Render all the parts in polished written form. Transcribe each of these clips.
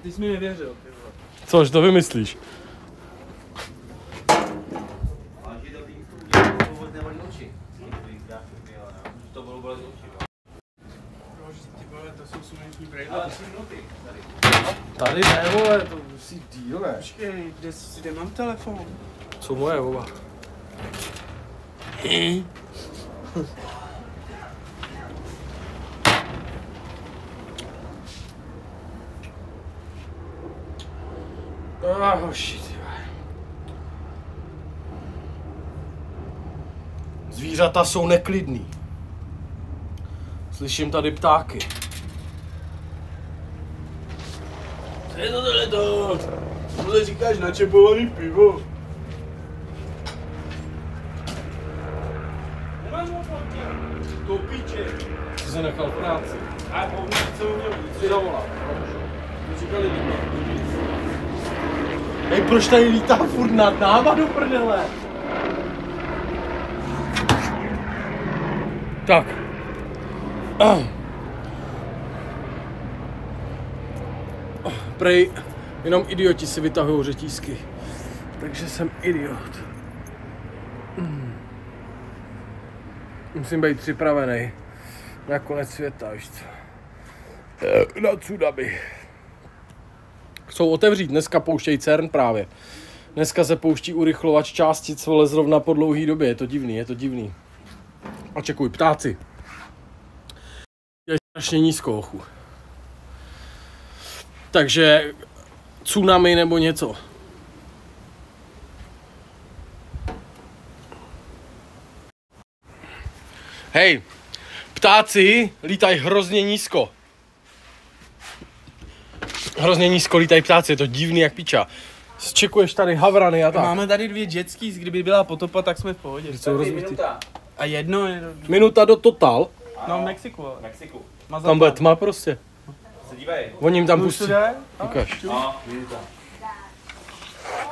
ty jsi mi nevěřil, ty vole. Což to vymyslíš? Tady ne, vole, to musí díl, ne? Počkej, kde mám telefon? Co moje, oba? Shit. Zvířata jsou neklidný. Slyším tady ptáky. Co je to tohleto? Tohle říkáš načepovaný pivo. Nemáš oplatně. To piče. Jsi se nechal práci. A povím, co u mě Jsi zavolal. To říkali lidi. Hej, proč tady lítá furt nad náma do prdele? Tak. Prej, jenom idioti si vytahují řetízky. Takže jsem idiot. Musím být připravený na konec světa, víš co? Na tsunami. Chcou otevřít, dneska pouštějí CERN právě. Dneska se pouští urychlovač částic, vole, zrovna po dlouhý době, je to divný. A čekuj, ptáci. Je strašně nízko, ochu. Takže tsunami nebo něco. Hej, ptáci lítají hrozně nízko. Hrozně nízko lítají ptáci, je to divný jak piča. Čekuješ tady havrany a tak. Máme tady 2 jetskis, kdyby byla potopa, tak jsme v pohodě. Jsou rozbitý. A jedno je... Minuta do Total. No, v Mexiku, ale. Mexiku. Tam bude tma prostě. Se dívej. Oni jim tam pustí. Ukaž. No, minuta.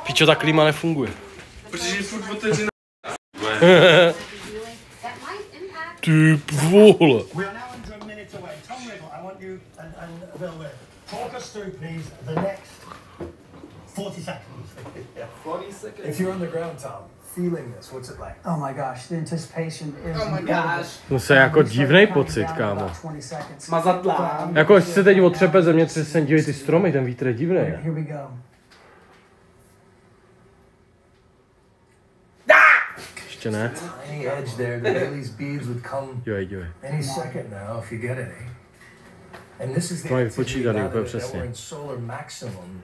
Pičo, ta klíma nefunguje. Protože je furt otevřená. Ty vole. We are now under a minute away. Tom Riddle, I want you and Bill Webb. Talk us through, please, the next 40 seconds. 40 seconds. If you're on the ground, Tom, feeling this, what's it like? Oh my gosh, the anticipation is Oh my incredible. gosh. To je jako divnej pocit, kámo. Mazadlá. Jako až se teď otřepe zemětřesení, dívej ty stromy, ten vítr je divnej. Here we go. Ještě ne? Any edge there, the Bailey's beads would come Dívej. any second now if you get any. And this is the To mají activity vypočítaný now úplně that přesně. we're in solar maximum.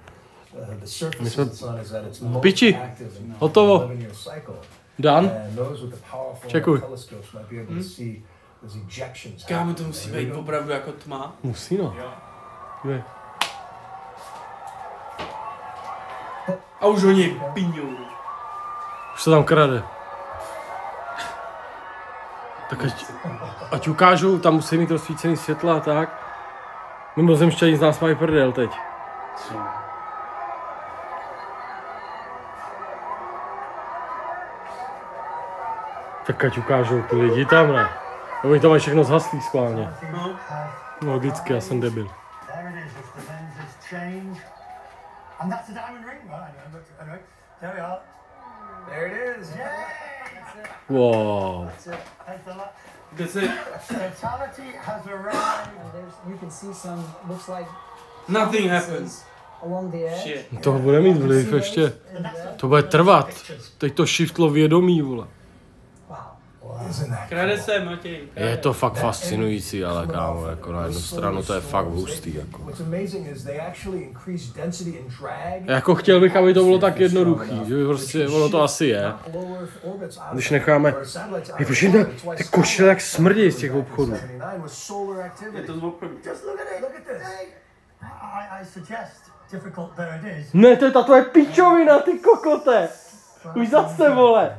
The surface My jsme of the sun is at its most piči. active in Hotovo. 11-year cycle. Dan? And those with the powerful Čekuj. telescopes might be able to see those ejections. Kámo, to happen. musí There být you go. opravdu jako tma. Musí no. Dívej. A už oni piňou. Už se tam krade. Tak ať ukážou, tam musí mít rozsvícený světla a tak. Mimozemšťaní z nás mají prdel teď. Tak ať ukážou ty lidi tam, ne? Oni tam mají všechno zhaslý schválně. No, logicky, já jsem debil. There it is, if the lenses change. And that's a diamond ring, right? Anyway, there we are. There it is. Wow. Thanks a lot. Kde se... Fatality has arrived. You can see some, looks like Nothing happens. along the edge. Shit. To bude mít vliv ještě. To bude trvat. Teď to shiftlo vědomí, vole. Isn't that Krade se, Matěj. Je to fakt fascinující, ale kámo, jako na jednu stranu to je fakt hustý, jako. What's amazing is they actually increase density and drag. Jako chtěl bych, aby to bylo tak jednoduchý, že by prostě, ono to asi je. Když necháme, hej, proč jim ty košile jak smrdí z těch obchodů. Je to z obchodu. Just look at it, look at this. I suggest difficult there it is. Ne, to je ta tvoje pičovina, ty kokote. Už zase, vole.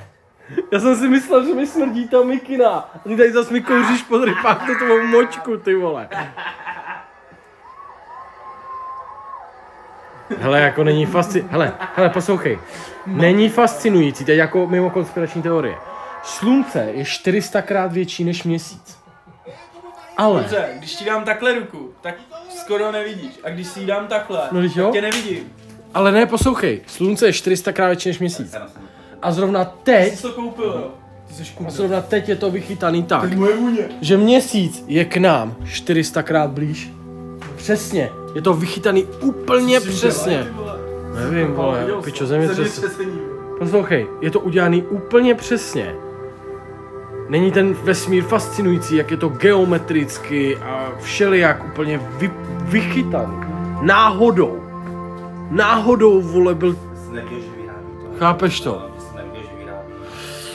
Já jsem si myslel, že mi smrdí ta mikina. A ty tady zase mi kouříš pod rypák tu tvou močku, ty vole. Hele, jako není hele, poslouchej. Není fascinující, teď jako mimo konspirační teorie. Slunce je 400krát větší než měsíc. Ale... Dobře, když ti dám takhle ruku, tak skoro nevidíš. A když si ji dám takhle, No, tak jo? tě nevidím. Ale ne, poslouchej, slunce je 400krát větší než měsíc. A zrovna Ty teď, jsi to koupil, jo? Ty jsi a kůň. zrovna teď je to vychytaný tak, Moje vůně. že měsíc je k nám 400krát blíž. Přesně, je to vychytaný úplně přesně. Nevím, vole, pičo, zemětřesení. Poslouchej, je to udělaný úplně přesně. Není ten vesmír fascinující, jak je to geometricky a všelijak úplně vychytaný. Náhodou. Náhodou, vole, byl... Nevěděl, že vyrábí to. Chápeš to? Nevěděl, že vyrábí.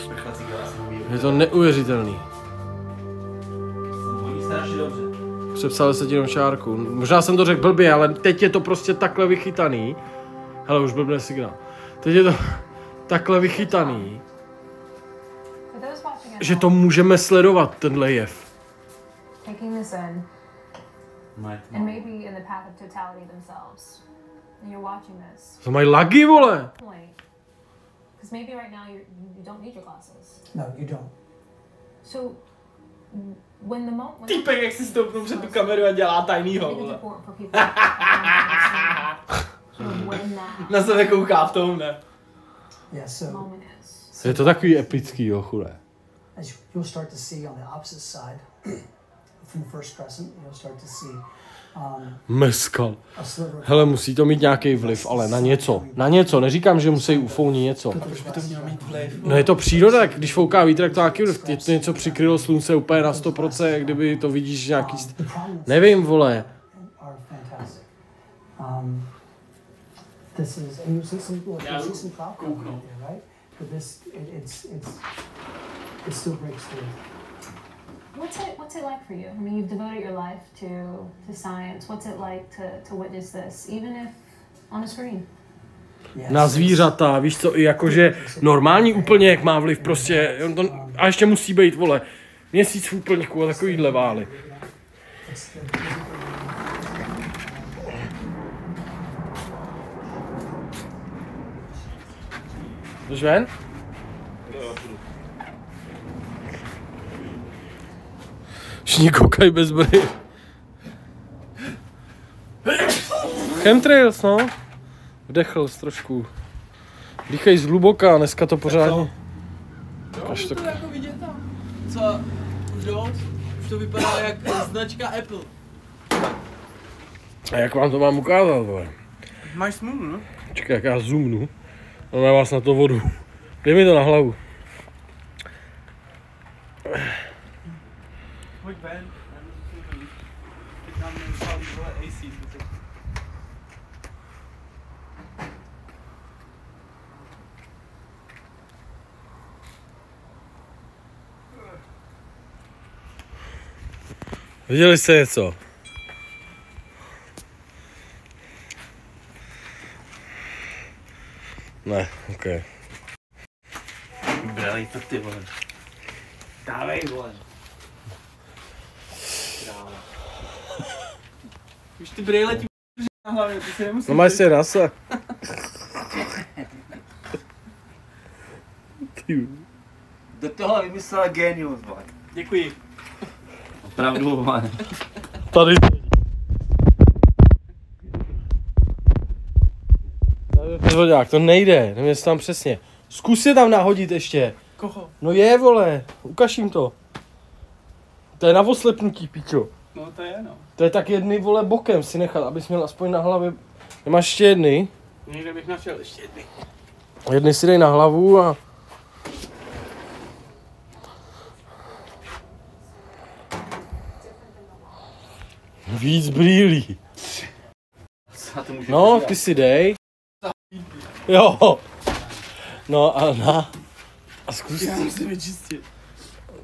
Prchlací galaxy mluví. Je to neuvěřitelný. Mluví strašně dobře. Přepsal se ti jenom čárku. Možná jsem to řekl blbě, ale teď je to prostě takhle vychytaný. Hele, už blbne signál. Teď je to takhle vychytaný, že to můžeme sledovat, tenhle jev. Taking this in, Ne. and maybe in the path of totality themselves. And you're watching this To mají lagy, vole. point, because maybe right now you don't need your glasses. No, you don't. So when the moment Týpek, jak si stoupnul před tu kameru a dělá tajnýho, it's vole. important for people to understand when that Na sebe kouká v tom, ne? Yeah, so moment is. Je to takový epický, jo, chudé. as you'll start to see on the opposite side from the first crescent, you'll start to see Meskal. a sliver of Hele, musí to mít nějaký vliv, ale na něco. Na něco, neříkám, že musí ufounit něco. Proč by to mělo mít vliv? No je to příroda, když fouká vítr, tak to nějaký vliv. Je to něco přikrylo slunce úplně na 100%, jak kdyby to vidíš nějaký... the prominence Nevím, vole. are fantastic. This is, and you see some, look, you see some cloud cover right there, right? But this, it still breaks through. What's it like for you? I mean, you've devoted your life to science. What's it like to witness this, even if on a screen? Yes, Na zvířata, víš co, i jakože normální úplně, jak má vliv prostě, a ještě musí být, vole, měsíc v úplňku a takovýhle vály. it's the Jdeš ven? Všichni koukají bez brýl. Chemtrails, no. Vdechl jsi trošku. Dýchej zhluboka, dneska to pořádně. Až To tak. jako vidět tam. Co? Už dost? Už to vypadá jak značka Apple. A jak vám to mám ukázat, vole? Máš smůlu, no? Čekaj, jak já zoomnu. No na vás na to vodu. Dej mi to na hlavu. Pojď ven. Teď nám neuspálí, vole, AC. Viděli jste něco? Ne, ok. Brali to ty vole. Dávej, vole. Už ty brýle ti na hlavě, ty si nemusíš... No máš si rasa. Ty. Do toho vymyslela genius, vole. Děkuji. Opravdu, vole. Tady. To nejde, nevím, jestli tam přesně. Zkus je tam nahodit ještě. Koho? No je, vole, ukaž jim to. To je na oslepnutí, pičo. No to je, no. To je tak jedny, vole, bokem si nechat, abys měl aspoň na hlavě. Nemáš ještě jedny? Někde bych našel ještě jedny. Jedny si dej na hlavu a... Víc brýlí. Co to může No, udělat? ty si dej. Jo. No a na. A zkus. Já musím vyčistit.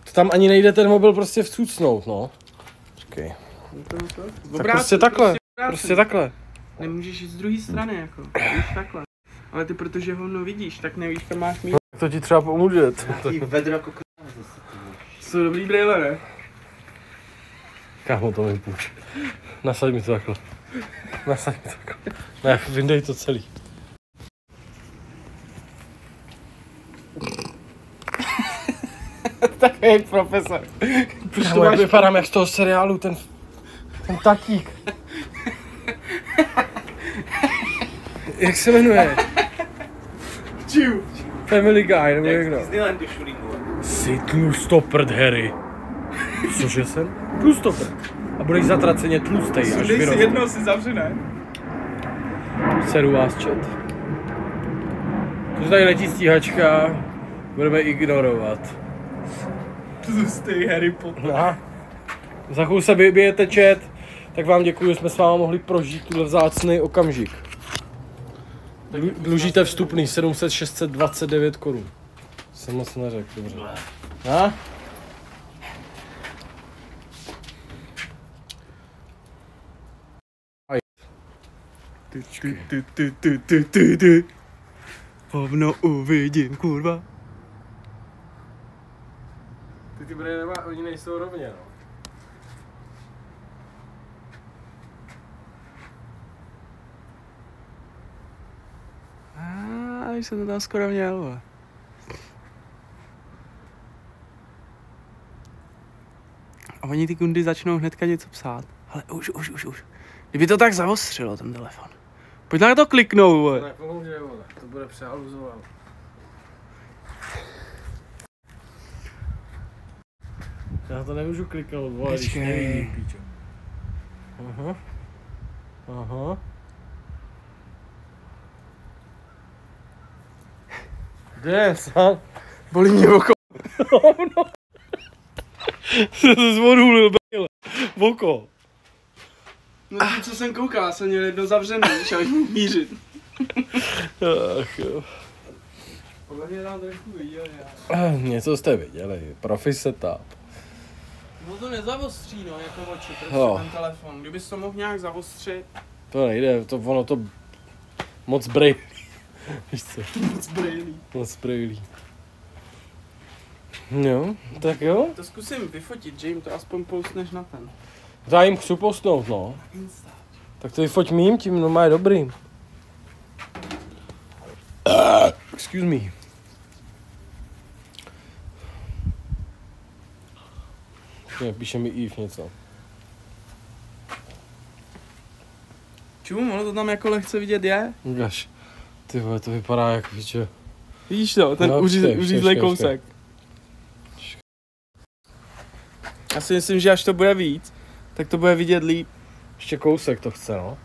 To tam ani nejde ten mobil prostě vcucnout, no. Počkej. Tak prostě takhle. Prostě takhle. Nemůžeš jít z druhé strany, jako. Víš, takhle. Ale ty, protože ho vidíš, tak nevíš, kam máš mít. To ti třeba pomůže. Nějaký vedro jako k***a zase, ty vole. Jsou dobrý brýle, ne? Kámo, to mi půjč. Nasaď mi to takhle. Nasaď mi to takhle. Ne, vyndej to celý. Tak Hej, profesor. Kámo, jak vypadám jak z toho seriálu, ten tatík. Jak se jmenuje? Čiu. Family Guy, nebo jak no. Disneylandu šulíku. Jsi tlustoprd, Harry. Cože jsem? Tlustoprd. A budeš zatraceně tlustej, až Sundej si vyroste. jednou si zavřené. Seru vás čet. To tady letí stíhačka, budeme ignorovat. Tlustej Harry Potter. Aha. Za chvíli se vybijete chat, tak vám děkuji, že jsme s vámi mohli prožít tuhle vzácný okamžik. Dlužíte vstupný 700-629 korun. Jsem moc neřekl, dobře. A? Hovno uvidím, kurva. Ty brejle, oni nejsou rovně, no. Už jsem to tam skoro měl, vole. A oni ty kundy začnou hnedka něco psát. Ale už. Kdyby to tak zaostřilo, ten telefon. Pojď na to kliknout, vole. To nepomůže, vole. To bude přehaluzovat. Já to nemůžu kliknout, vole, když nevidím, píčo. Aha. Kde, sám? Bolí mě oko. Hovno. Se zvodulil, bejle. Oko. No tím, co jsem koukal, jsem měl jedno zavřené, víš, abych mohl mířit. Ach jo. Podle mě tam trošku viděl, Něco jste viděli, profi setup. No to nezavostří, no, jako oči, prostě Jo. ten telefon. Kdybys to mohl nějak zavostřit. To nejde, ono to moc brejlí. Víš co? Moc brýlí. Moc brejlí. Jo, tak jo. To zkusím vyfotit, že jim to aspoň postneš na ten. Já jim chci postnout, no. Insta. Tak to vyfoť mým, tím no má je dobrý. Excuse me. Píše mi Eve něco. Čum, ono to tam jako lehce vidět je. Ukaž. Ty vole, to vypadá jak víče. Vidíš to, ten No, uřízlej počkej. kousek. Já si myslím, že až to bude víc, tak to bude vidět líp. Ještě kousek to chce, no.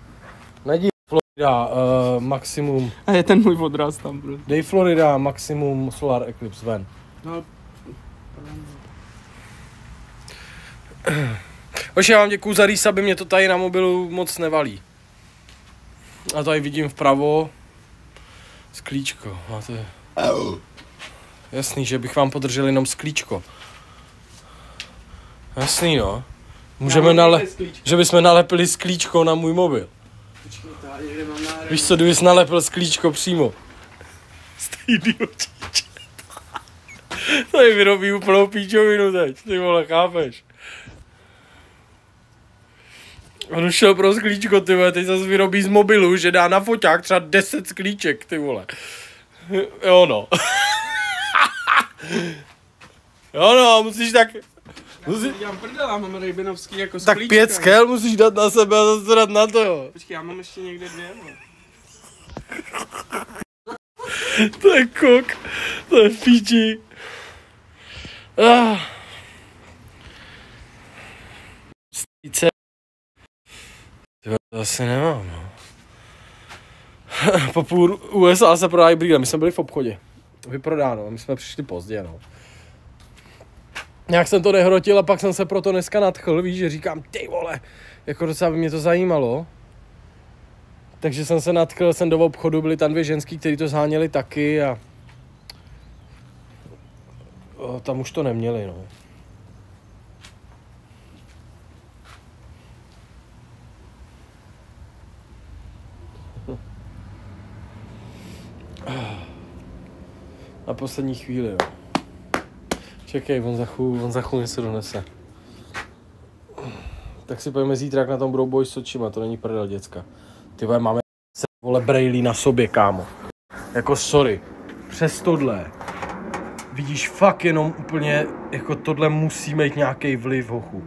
Najdi Florida maximum. A je ten můj odraz tam, bro. Dej Florida maximum solar eclipse ven. No, Oši, já vám děkuju za rýs, aby mě to tady na mobilu moc nevalí. A tady vidím vpravo sklíčko. Máte... Jasný, že bych vám podržel jenom sklíčko. Jasný, no. Můžeme že bychom nalepili sklíčko na můj mobil. Počkej, tady někde mám náhradu. Víš co, kdybys nalepil sklíčko přímo. Jste idiotíče. Tady vyrobí úplnou píčovinu teď, ty vole, chápeš? On už šel pro sklíčko, ty vole, teď zase vyrobí z mobilu, že dá na foťák třeba 10 sklíček, ty vole. Jo no. Jo no, musíš tak... Já dělám prdela, mám rejbenovský jako Tak sklíčka. 5 skel musíš dát na sebe a zase dát na to, jo. Počkej, já mám ještě někde 2, vole. To je kok, to je píči. Stýce. Tyhle, to asi nemám, no. Po půl USA se prodávají brýle, my jsme byli v obchodě. Vyprodáno, my jsme přišli pozdě, no. Nějak jsem to nehrotil a pak jsem se proto dneska nadchl, víš, že říkám, ty vole, jako docela by mě to zajímalo. Takže jsem se nadchl, jsem do obchodu, byly tam 2 ženský, kteří to zháněli taky a... tam už to neměli, no. Na poslední chvíli, jo. Čekej, on za chůli něco donese. Tak si pojďme zítra, jak na tom budou boj s očima, to není prdel, děcka. Ty vole, máme vole brejlí na sobě, kámo. Jako sorry. Přes tohle. vidíš fakt jenom úplně, jako tohle musí mít nějaký vliv, hochu.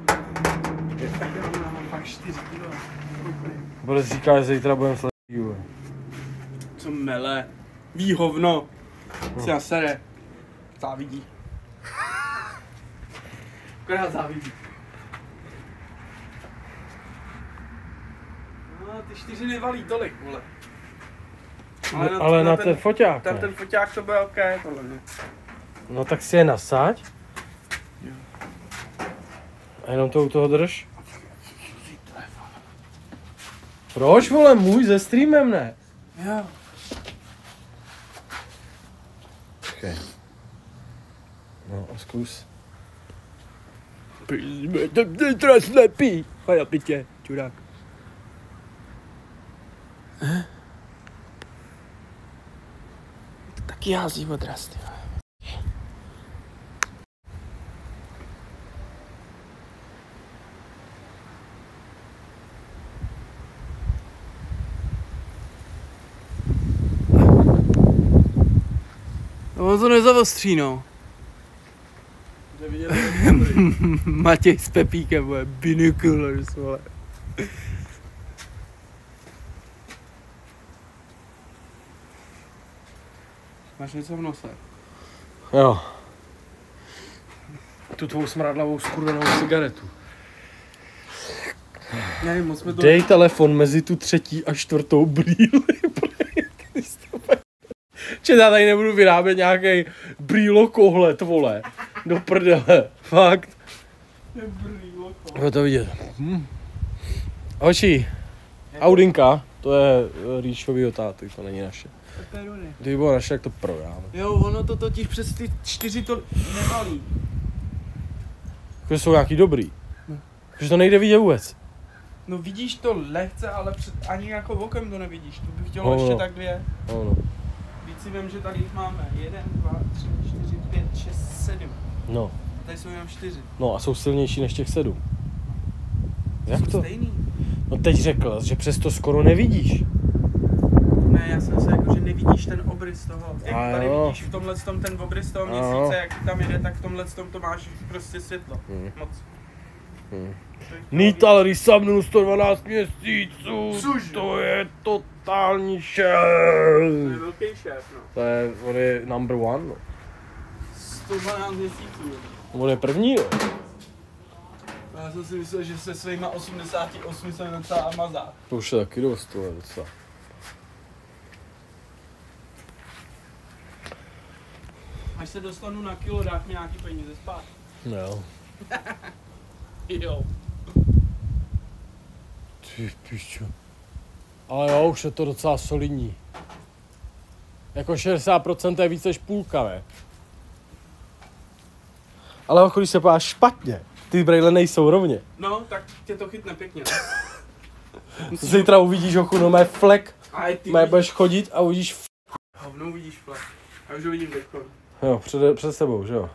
Fakt 4 kilo. Bude říká, že zítra budeme sledovat. Co mele. Ví hovno. Si nasere. Závidí. Akorát závidí. No, ty 4 nevalí tolik, vole. Ale na ten foťák, Ten foťák to bude OK, tohle ne. No tak si je nasaď. A jenom to u toho drž. Proč, vole, můj se streamem, ne? Jo. Okay. No a zkus. To je teda slepý. Chodá pitě, čurák. Taky hází odraz, ty vole. No on to nezavostří, no. Matěj s Pepíkem, vole, binoculars, vole. Máš něco v nose? Jo. Tu tvou smradlavou skurvenou cigaretu. Nevím, moc jsme to... Dej telefon mezi tu 3. a 4. brýli. Če já tady nebudu vyrábět nějaký brýlokohled, vole. Do prdele, fakt. Jo, to vidět. Hoši, Audinka, to je Rýšovýho táty, to není naše. Kdyby bylo naše, jak to prodáme. Jo, ono to totiž přes ty 4 to nevalí. Že jsou nějaký dobrý. Že to nejde vidět vůbec. No vidíš to lehce, ale ani jako okem to nevidíš. To bych chtělo ještě tak 2. No. Víc si vím, že tady jich máme 1, 2, 3, 4, 5, 6, 7. No. Tady jsou jenom 4. No a jsou silnější než těch 7. Jak Jsou to? stejný. No teď řekl, že přesto skoro nevidíš. Ne, já jsem se jako, že nevidíš ten obrys toho. Jak A tady jo. vidíš v tomhle tom ten obrys toho Jo. měsíce, jak tam jede, tak v tomhle tom to máš prostě světlo. Moc. Nítal rysabnul 112 měsíců, Cože? to je totální To šéf. je velký šéf, no. To je, on je number one, no. 112 měsíců. On je první, no. Já jsem si myslel, že se svýma 88 se docela mazá. To už je taky dost, to je docela. Až se dostanu na kilo, dáš mi nějaký peníze spát. No. Jo. Ty pičo. Ale jo, už je to docela solidní. Jako 60% je víc než půlka, ne? Ale když se páš špatně, ty brejle nejsou rovně. No, tak tě to chytne pěkně. Zítra uvidíš ochu, no mé flek, A ty mé budeš chodit a uvidíš hovno vidíš flek. A už ho vidím teďko. Jo, před sebou, že jo.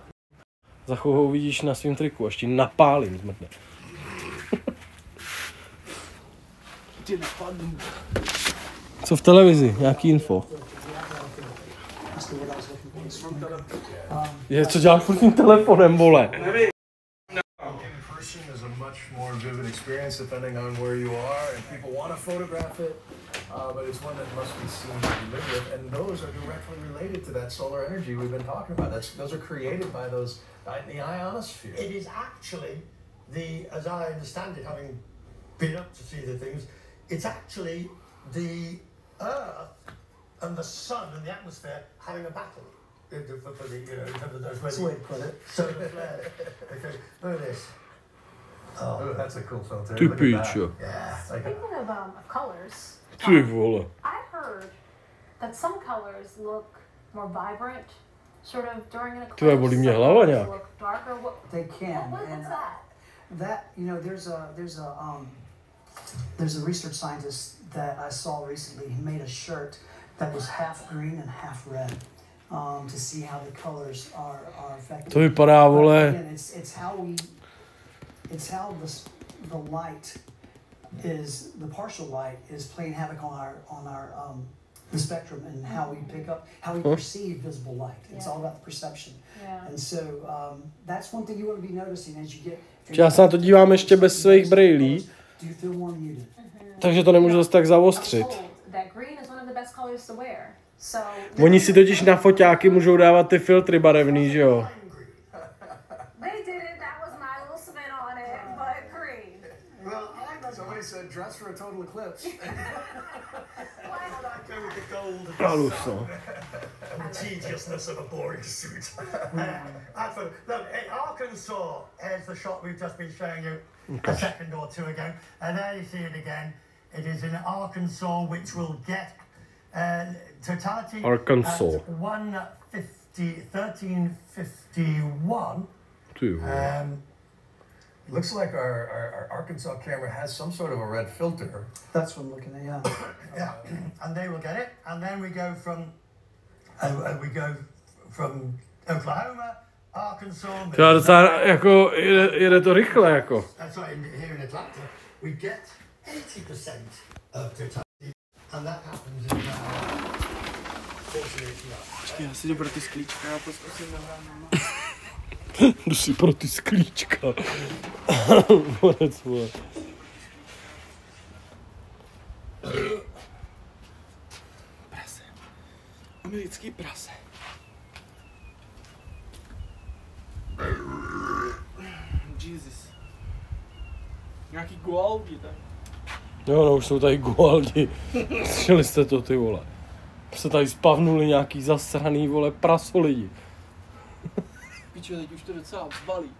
Za chvíli ho uvidíš na svým triku, až ti napálím zmrtne. Tě napadnu. Co v televizi? Nějaký info? Je, co děláš furt tím telefonem, vole? Nevím. In person is a much more vivid experience depending on where you are, and people want to photograph it, but it's one that must be seen and lived with, and those are directly related to that solar energy we've been talking about. Those are created by those in the ionosphere. It is actually as I understand it, having been up to see the things, it's actually the Earth and the sun and the atmosphere having a battle. For the, you know, in terms of those That's the way to put it. solar flare. Okay, look at this. Oh, that's a cool filter. Ty Look at that. pičo. Yeah, it's like a, Speaking of colors, Ty vole. I heard that some colors look more vibrant, sort of during an eclipse. Tvoje bolí mě hlava Some nějak. colors look darker. They can. What's And that? that, you know, there's a research scientist that I saw recently. He made a shirt that was half green and half red, to see how the colors are affected. To vypadá, But vole. again, it's how the light is, the partial light is playing havoc on our the spectrum and how we pick up, how we perceive visible light. It's all about the perception. And so that's one thing you want to be noticing as you get. Já se na to dívám ještě bez svých brýlí, takže to nemůžu zase tak zaostřit. Oni si totiž na foťáky můžou dávat ty filtry barevný, že jo? Somebody said dress for a total eclipse. Halus, no. And the tediousness of a boring suit. Look, in Arkansas, here's the shot we've just been showing you a second or two ago. And there you see it again. It is in Arkansas, which will get totality Arkansas. at 1351. Looks like our Arkansas camera has some sort of a red filter. That's what I'm looking at, yeah. Yeah, and they will get it. And then we go from Oklahoma, Arkansas. To docela jako jede to rychle jako. That's right. Here in Atlanta, we get 80% of totality, and that happens in 48 hours. Počkej, já si jdu pro ty sklíčka a poskusím nahrát. Jdu si pro ty sklíčka. Borec, vole. Prase. Americký prase. Jesus. Nějaký gualdi, tak. Jo, no, už jsou tady gualdi. Slyšeli jste to, ty vole. Se tady spavnuli nějaký zasraný, vole, prasolidi. Pičo, teď už to docela balí.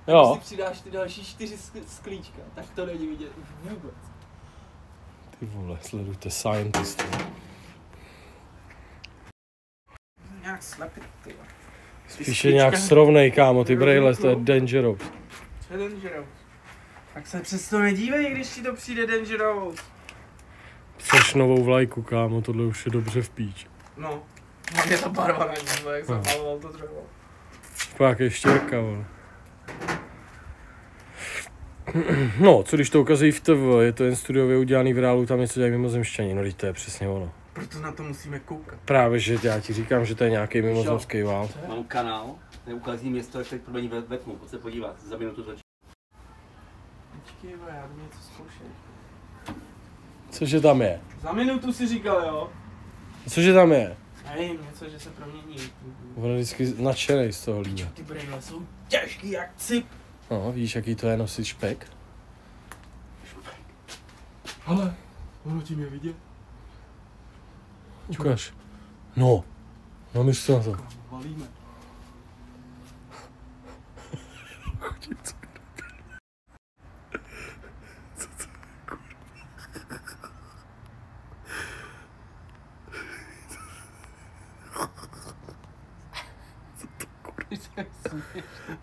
Jo. Když si přidáš ty další 4 sklíčka, tak to není vidět už vůbec. Ty vole, sledujte Scientist. Nějak slepit, ty vole. Spíše nějak srovnej, kámo, ty brejle, to je Dangerous. Co je Dangerous? Tak se přesto nedívej, když ti to přijde Dangerous. Chceš novou vlajku, kámo, tohle už je dobře v píč. No, je to barva na ní, jak jsem maloval to dřevo. Pak je štěrka, vole. No, co když to ukazují v TV, je to jen studiově udělaný v reálu, tam něco dělají mimozemšťaní, no to je přesně ono. Proto na to musíme koukat. Právě, že já ti říkám, že to je nějaký mimozemský vál. Mám kanál, který ukazí město, jak teď prodání ve tmu, pojď se podívat, za minutu začít. Počkej, já budu něco zkoušet. Cože tam je? Za minutu si říkal, jo? Cože tam je? Nevím, něco, že se promění. On je vždycky nadšenej z toho líně. Ty brejle jsou těžký jak cip. No, víš, jaký to je nosit špek? Ale, ono tím je vidět. Ukaž. No, myslí na to. Valíme.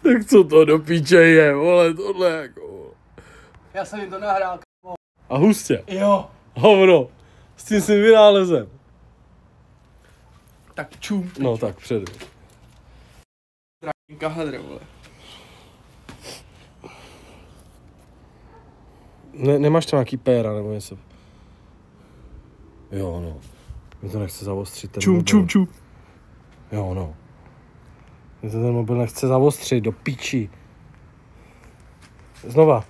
Tak co to do píče je, vole, tohle jako... Já jsem jim to nahrál, A hustě. Jo. Hovno. S tím svým vynálezem. Tak čum. No tak předu. Trávníka hadra, vole. Nemáš tam nějaký péra nebo něco? Jo, no. Mě to nechce zaostřit ten mobil. Čum. Jo, no. Mě to ten mobil nechce zaostřit, do píči. Znova.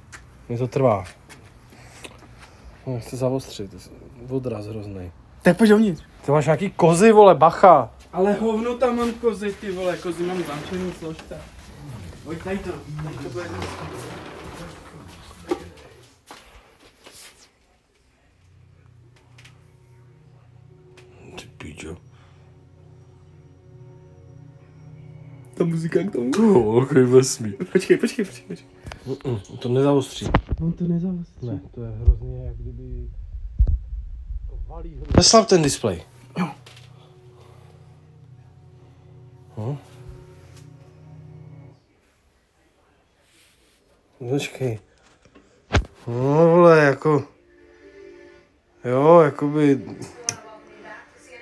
Mě to trvá. Nechce zaostřit. Odraz hroznej. Tak pojď dovnitř. Ty máš nějaký kozy, vole, bacha. Ale hovno tam mám kozy, ty vole, kozy mám zamčený složce. Pojď tady to bude Ty píčo. Ta muzika k tomu. Okej, vesmí. Počkej. To nezaostří. On to nezaostří. Ne, to je hrozně, jak kdyby... Zeslav ten displej. Jo. No. Počkej. No vole, jako... Jo, jakoby...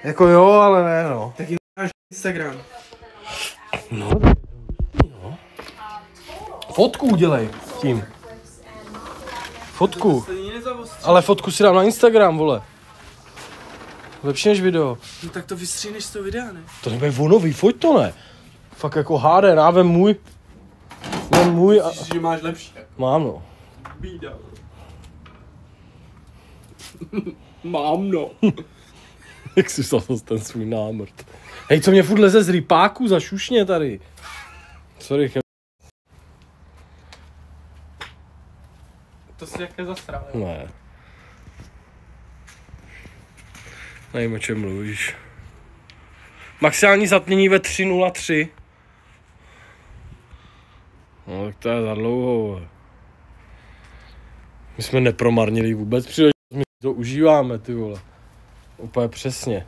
Jako jo, ale ne, no. Tak jim máš Instagram. No. Fotku udělej tím. Fotku. Ale fotku si dám na Instagram, vole. Lepší než video. No tak to vystříhneš z toho videa, ne? To nebude ono, vyfoť to ne. Fakt jako HD, já vem můj. Vem můj a... Myslíš, že máš lepší? Mám no. Bída. Mám no. Jak jsi vzal ten svůj námrt. Hej, co mě furt leze z rypáku za šušně tady. Sorry, To si jaké zasral, jo? ne. Nevím, o čem mluvíš. Maximální zatmění ve 3:03. No tak to je za dlouho. My jsme nepromarnili vůbec příležitost, my to užíváme, ty vole. Úplně přesně.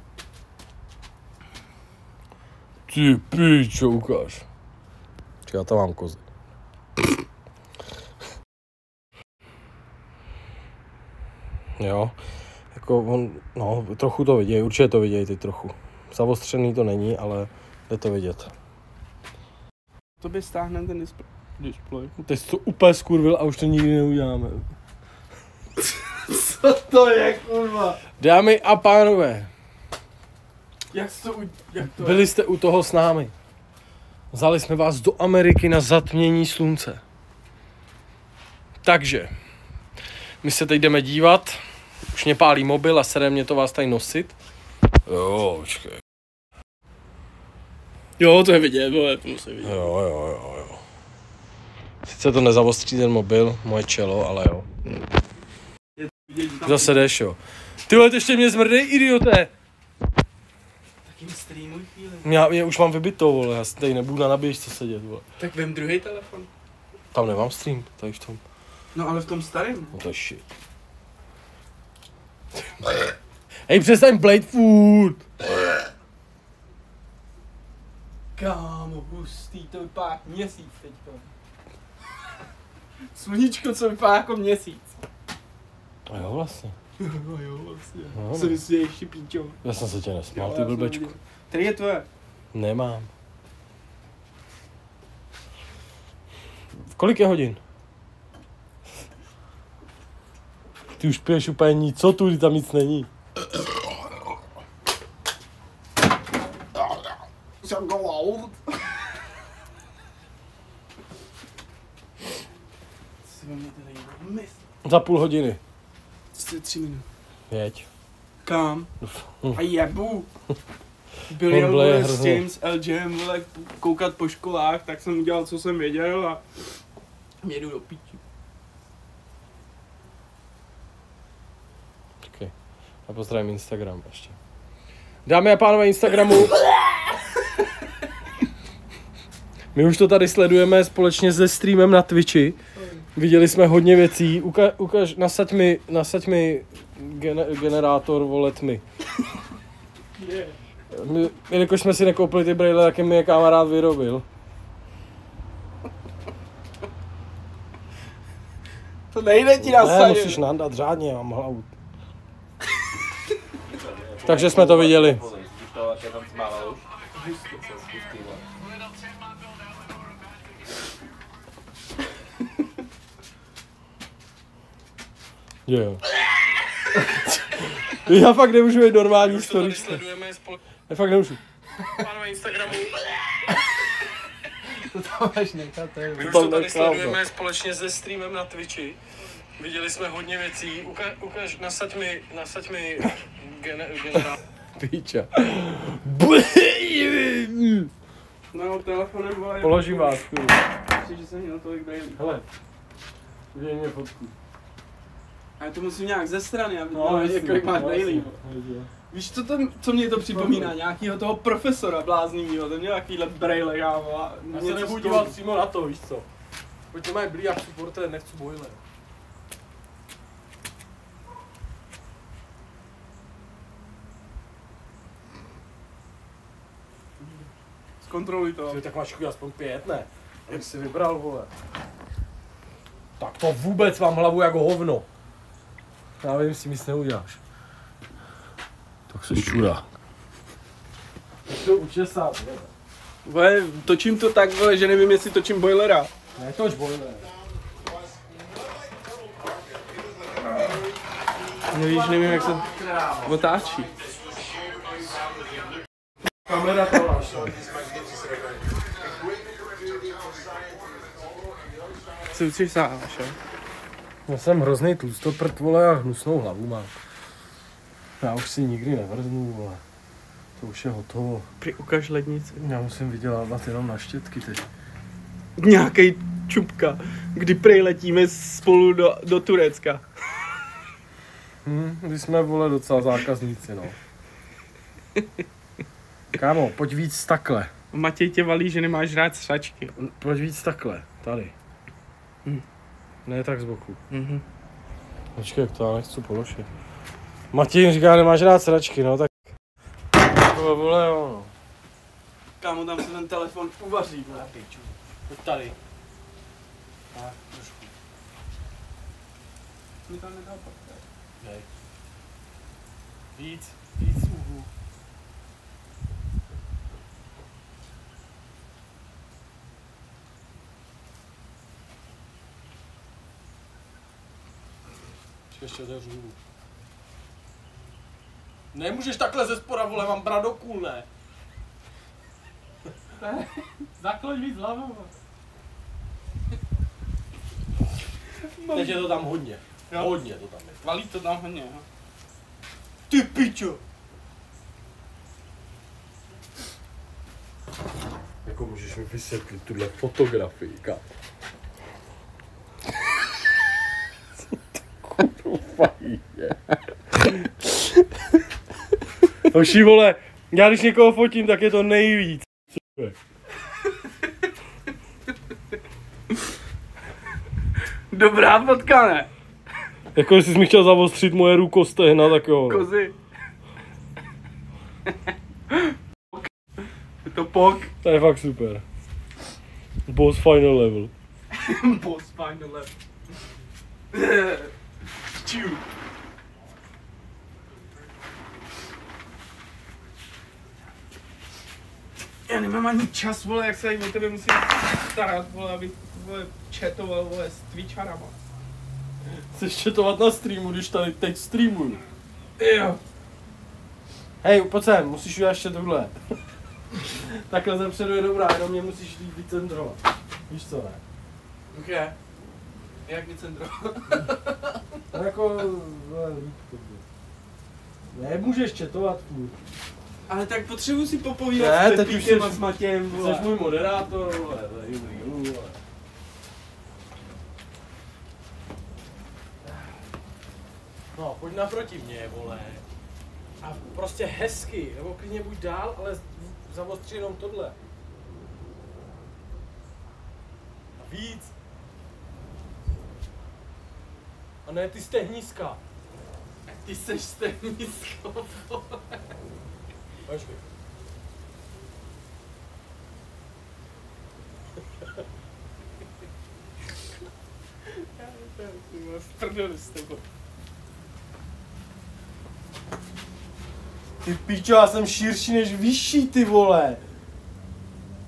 Ty pičo, ukáž. Já tam mám kozy. Jo, jako on, no, trochu to vidějí, určitě to vidějí teď trochu. Zavostřený to není, ale jde to vidět. Tobě stáhne ten displej. Teď jsi to úplně skurvil a už to nikdy neuděláme. Co to je, kurva? Dámy a pánové, Jak to byli jste u toho s námi. Vzali jsme vás do Ameriky na zatmění slunce. Takže, my se teď jdeme dívat. Už mě pálí mobil a sere mě to vás tady nosit. Jo, počkej. Jo, to je vidět, vole, to musí vidět. Jo. Sice to nezavostří ten mobil, moje čelo, ale jo. Zase jdeš, jo. Ty vole, ještě mě zmrdej, idioté! Tak jim streamuj chvíli. Já už mám vybitou, vole, já tady nebudu na nabíječce sedět, vole. Tak vem druhý telefon. Tam nemám stream, tady v tom. No ale v tom starém. No to je shit. Hej, přestaň Blade Food! Kámo, hustý, to vypadá jako měsíc teďko. Sluníčko, co vypadá jako měsíc. A jo, vlastně. No jo, vlastně. No, Se vysvěješ, píčo. Já jsem se tě nesmál, ty blbečku. Který je tvoje? Nemám. V kolik je hodin? Ty už piješ úplně nic, co tu, tam nic není. Jsem go out. Za půl hodiny. 3 minut. Jeď. Kam? A jebu. Byl On jel bleje vole, s hrozně. tím, s LGem, vole, koukat po školách, tak jsem udělal, co jsem věděl a jedu do píči. Čekej. A pozdravím Instagram ještě. Dámy a pánové, Instagramu. My už to tady sledujeme společně se streamem na Twitchi. Viděli jsme hodně věcí. Ukaž, nasaď mi generátor, vole, tmy. Jelikož jsme si nekoupili ty brejle, tak mi je kamarád vyrobil. To nejde ti Ne, nasadit. musíš nandat řádně, mám hlavu. Takže jsme to viděli. Jo. Já fakt nemůžu mít normální story. Já fakt nemůžu. Pánové Instagramu. To tam máš nechat, to je. My už to tady sledujeme společně se streamem na Twitchi. Viděli jsme hodně věcí. Ukaž, nasaď mi generál. Píča. No, telefonem, vole. Položím vás, kurva. Myslím, že jsem měl tolik brejlí. Hele. Udělej mě fotku. Ale to musím nějak ze strany, aby No, to vědět, kolik máš jasně. brejlí. Víš, co mě to připomíná? Nějakýho toho profesora bláznivýho, ten měl takovýhle brejle, kámo. Já se nebudu dívat přímo na to, víš co. Pojďte mají blí jak supporter, nechci boiler. Zkontroluj to. Tak máš aspoň 5, ne? Jak jsi vybral, vole. Tak to vůbec mám hlavu jako hovno. Já vím, si nic neuděláš. Tak jsi čurák. Tak to učesat, vole. Vole, točím to tak, vole, že nevím, jestli točím boilera. Ne, toč boiler. No víš, nevím, jak se otáčí. Kamera to Co utřesáváš, jo? Já jsem hrozný tlustoprt, vole, a hnusnou hlavu mám. Já už si nikdy nevrznu, vole. To už je hotovo. Ukaž lednici. Já musím vydělávat jenom na štětky teď. Nějakej čupka, kdy prej letíme spolu do Turecka. Když jsme, vole, docela zákazníci, no. Kámo, pojď víc takhle. Matěj tě valí, že nemáš rád sračky. Pojď víc takhle, tady. Ne tak z boku. Počkej, to já nechci položit. Matěj říká, nemáš rád sračky, no tak... Vole, jo, no. Kámo, tam se ten telefon uvaří, vole, piču. Pojď tady. Tak, trošku. Mi tam nedá pak. Dej. Víc úhlu. Ještě otevřu hubu. Nemůžeš takhle ze spoda, vole, mám bradokůl, ne? Zakloň víc hlavu. Teď je to tam hodně. Jo. Hodně to tam je. Valí to tam hodně, jo. Ty pičo! Jako můžeš mi vysvětlit tuhle fotografii, kámo. Co to kurva je? Hoši, vole, já když někoho fotím, tak je to nejvíc. Dobrá fotka, ne? Jako jestli jsi mi chtěl zavostřit moje rukostehna, tak jo. Kozy. Je to pok. To je fakt super. Boss final level. Boss final level. Ču. Já nemám ani čas, vole, jak se o tebe musím starat, vole, abych, vole, chatoval, vole, s Twitcharama. Chceš četovat na streamu, když tady teď streamuju. Jo. Hej, pojď sem, musíš udělat ještě tohle. Takhle zepředu je dobrá, jenom mě musíš líp vycentrovat. Víš co, ne? Ok. Jak vycentrovat? No jako... Nemůžeš četovat furt. Ale tak potřebuji si popovídat Ne, s teď už Pepíkem a jsi- s Matějem, vole. Jsi můj moderátor, vole, to je dobrý, vole. No, pojď naproti mě, vole. A prostě hezky, nebo klidně buď dál, ale zavostři jenom tohle. A víc. A ne ty stehnízka. Ty seš stejnisko, vole. Počkej. Prdeli s tebou. Ty pičo, já jsem širší než vyšší, ty vole.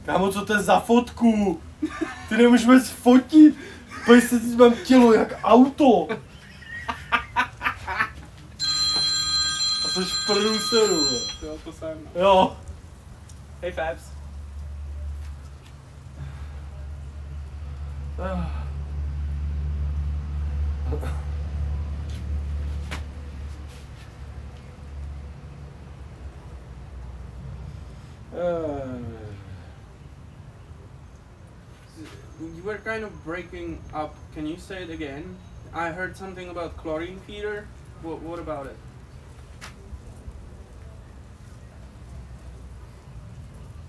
Kámo, co to je za fotku? Ty nemůžeš vůbec fotit. Pojď se, ty mám tělo jak auto. A jsi v produceru, vole. Jo, to jsem. Jo. Hej, Fabs. You were kind of breaking up. Can you say it again? I heard something about chlorine feeder. What about it?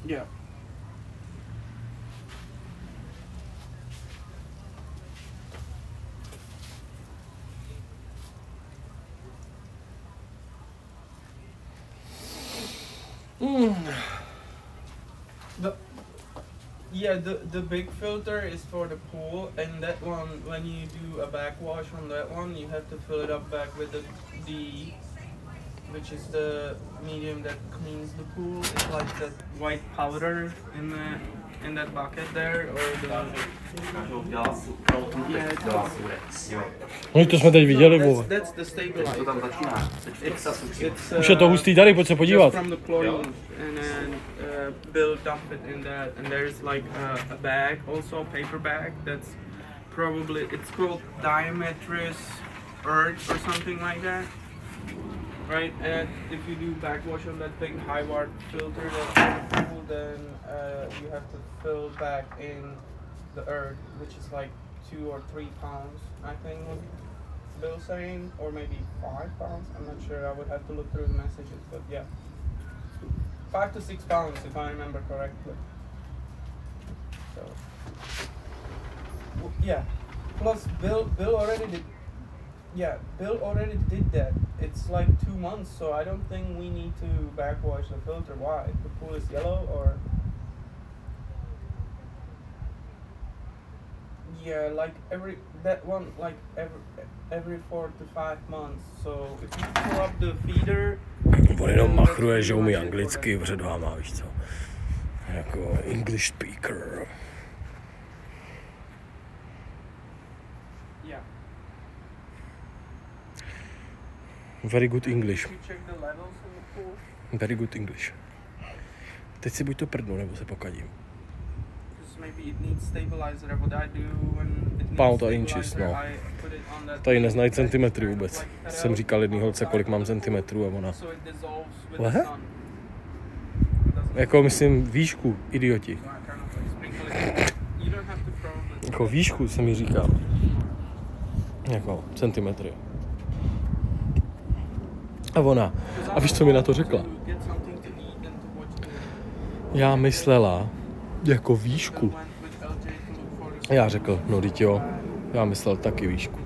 Yeah. The big filter is for the pool, and that one, when you do a backwash on that one, you have to fill it up back with the which is the medium that cleans the pool. It's like the white powder in that bucket there, or the No to jsme teď viděli, vole. that's the stabilizer. Už je to hustý tady, pojď se podívat. From the chlorine, and then Bill dumped it in that, and there's like a bag, also a paper bag that's probably, it's called Diametris Earth or something like that. Right, and if you do backwash on that big high watt filter that's in the pool, then you have to fill back in the earth, which is like 2 or 3 pounds, I think was Bill saying, or maybe 5 pounds. I'm not sure. I would have to look through the messages, but yeah, 5 to 6 pounds if I remember correctly. So yeah, plus Bill already did. Yeah, Bill already did that. It's like 2 months, so I don't think we need to backwash the filter. Why? The pool is yellow, or? Yeah, like every 4 to 5 months. So if you pull up the feeder. On jenom machruje, že umí anglicky před váma, víš co? Jako English speaker. Very good English. Very good English. Teď si buď to prdnu, nebo se pokadím. Pound a inches, no. Tady neznají centimetry vůbec. Jsem říkal jedný holce, kolik mám centimetrů, a ona... What? Jako myslím výšku, idioti. Jako výšku jsem jí říkal. Jako centimetry. A ona, a víš, co mi na to řekla? Já myslela jako výšku. Já řekl, no teď jo, já myslel taky výšku.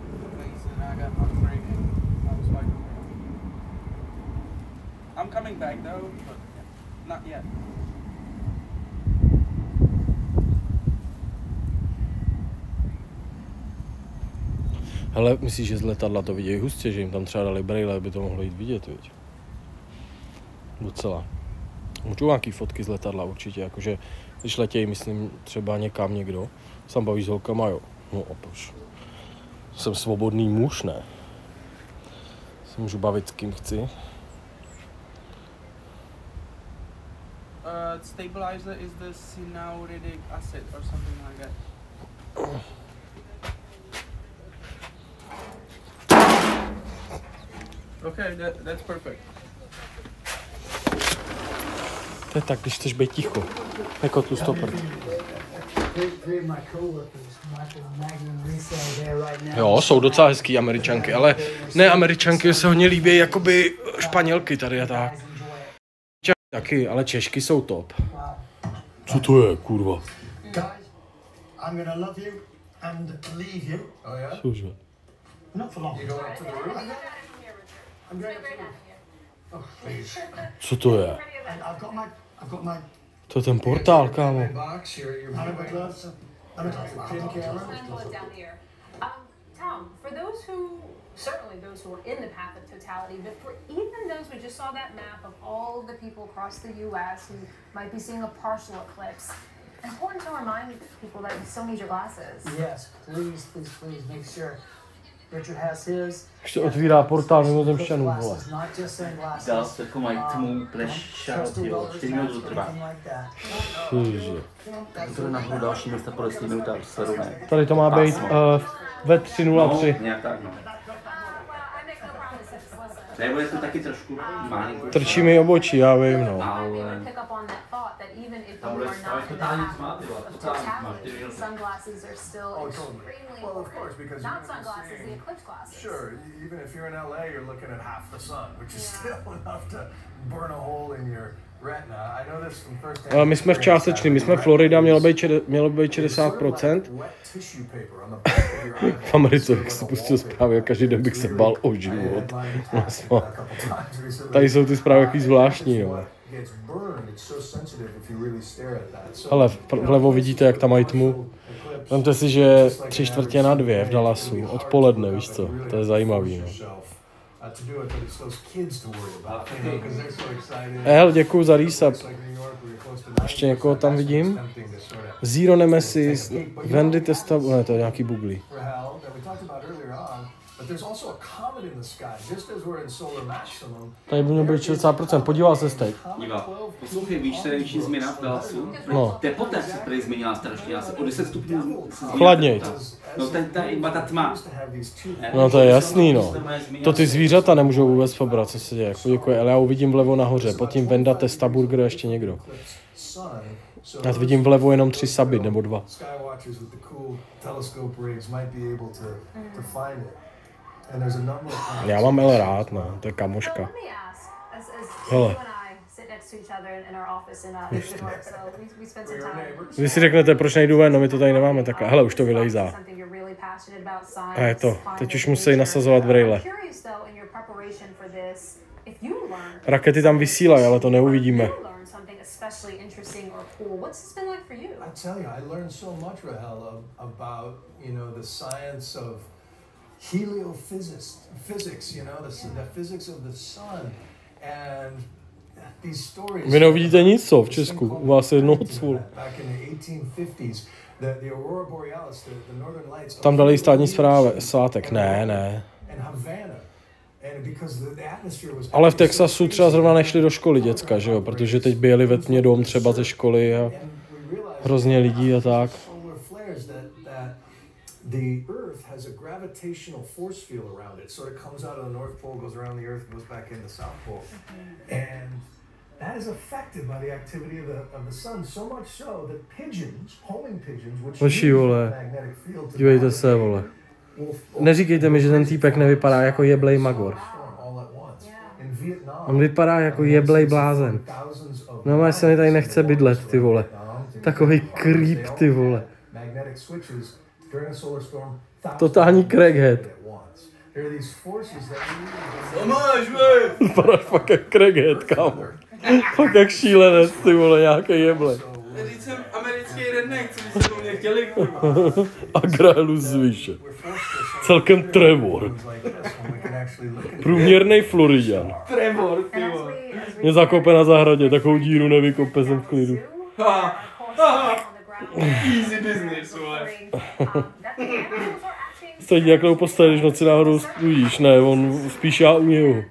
Hele, myslíš, že z letadla to vidějí hustě, že jim tam třeba dali brejle, aby to mohlo jít vidět, viď? Docela. Můžu nějaký fotky z letadla určitě, jakože když letějí, myslím, třeba někam někdo, sám baví s holkama, jo. No a proč? Jsem svobodný muž, ne? Se můžu bavit s kým chci. Stabilizer is the cyanuridic acid or something like that. Okay, that's perfect. To je tak, když chceš být ticho. Jako tu stopr. Jo, jsou docela hezký Američanky, ale ne Američanky se hodně líbí, jakoby Španělky tady a tak. Taky, ale Češky jsou top. Co to je, kurva? Cože? Co to je? To je ten portál, kámo. Tom, for those who, certainly those who are in the path of totality, but for even those who just saw that map of all of the people across the U.S. who might be seeing a partial eclipse, important to remind people that you still need your glasses. Yes, please make sure. Richard has his. Ještě otvírá portál mimozemšťanů, vole. Dál se jako mají tmu plešťat, jo, 4 minuty to trvá. To je nahoru další místa po 10 minutách, sledujeme. Tady to má být ve 3:03. No, nějak tak, no. Nebo je to taky trošku malinko. Trčí mi obočí, já vím, no. Ale... Tam bude totální tma, ty vole, totální tma, 4 minuty. Sunglasses are still extremely Well, of course, because not sunglasses, the eclipse glasses. Sure, even if you're in LA, you're looking at half the sun, which is still enough to burn a hole in your retina. I know this from first hand. Ale my jsme v částečný, my jsme Florida, mělo být 60%. V Americe bych si pustil zprávy, každý den bych se bál o život. Tady jsou ty zprávy jaký zvláštní, no. Ale vlevo vidíte, jak tam mají tmu. Vemte si, že 3/4 na 2 v Dallasu, odpoledne, víš co, to je zajímavý, no. to do it, but it's those kids to worry about, you know, because they're so excited. El, děkuju za resub. It's like New York, where you're close to 90%. Ještě někoho tam vidím. That's tempting to sort of- Zero Nemesis, Vendy Testa, ne, to je nějaký bugly. for hell that we talked about earlier on, but there's also a comet in the sky, just as we're in solar maximum. Tady by měl být 60%, podíval se teď. Dívá, poslouchej, víš, co je největší změna v glasu? No. Teplota se tady změnila strašně, asi o 10 stupňů se změnila Chladnějc. teplota. No iba ta tma. No to je jasný, no. To ty zvířata nemůžou vůbec pobrat, co se děje. Děkuji, ale já uvidím vlevo nahoře, pod tím Venda, Testa, Burger a ještě někdo. Já vidím vlevo jenom 3 suby, nebo 2. Skywatchers with the cool telescope rigs might be able to find it. And there's a number of Já mám El rád, no, to je kamoška. Let me ask, as Hele. you and I sit next to each other in our office in York, so we spent some time. Vy si řeknete, proč nejdu ven, no my to tady nemáme takhle. Hele, už to vylejzá. Something you're really passionate about, science, A je to, teď climate, už musí nature. nasazovat brejle. I'm curious though, in your preparation for this, if you learned Rakety tam vysílají, ale to neuvidíme. you learned something especially interesting or cool, what's this been like for you? I tell you, I learned so much, Rahel, about, you know, the science of physics, you know, the physics of the sun, and these stories. Vy neuvidíte nic, co v Česku, u vás je noc. Back in the 1850s, the aurora borealis, the northern lights. Tam dali státní svátek, ne. And Havana. And because the atmosphere was. Ale v Texasu třeba zrovna nešli do školy děcka, že jo, protože teď by jeli ve tmě dom třeba ze školy a hrozně lidí a tak. Solar flares that the Earth has a gravitational force field around it. Sort of comes out of the North Pole, goes around the Earth, goes back in the South Pole, and that is affected by the activity of the sun. So much so that pigeons, homing pigeons, which Hoši, vole, use the magnetic field to dívejte se, vole. Neříkejte mi, že ten týpek nevypadá jako jeblej magor. all at once. In Vietnam, On vypadá jako jeblej blázen. No ale se mi tady nechce bydlet, ty vole. Takový creep, ty vole. magnetic switches during a solar storm. Totální crackhead. There are these forces that Vypadáš fakt jak crackhead, kámo. Fakt jak šílenec, ty vole, nějaký jeblej. Teď jsem americký redneck, co byste po mě chtěli, kurva. A grálu zvyše. Celkem Trevor. Průměrný Floridian. Trevor, ty And as vole. we Mě zakope na zahradě, takovou díru nevykope jsem v klidu. Ha, ha. easy business, vole. Stejně jak jdou postavit, když noci náhodou spíš, ne, on spíš já u něho.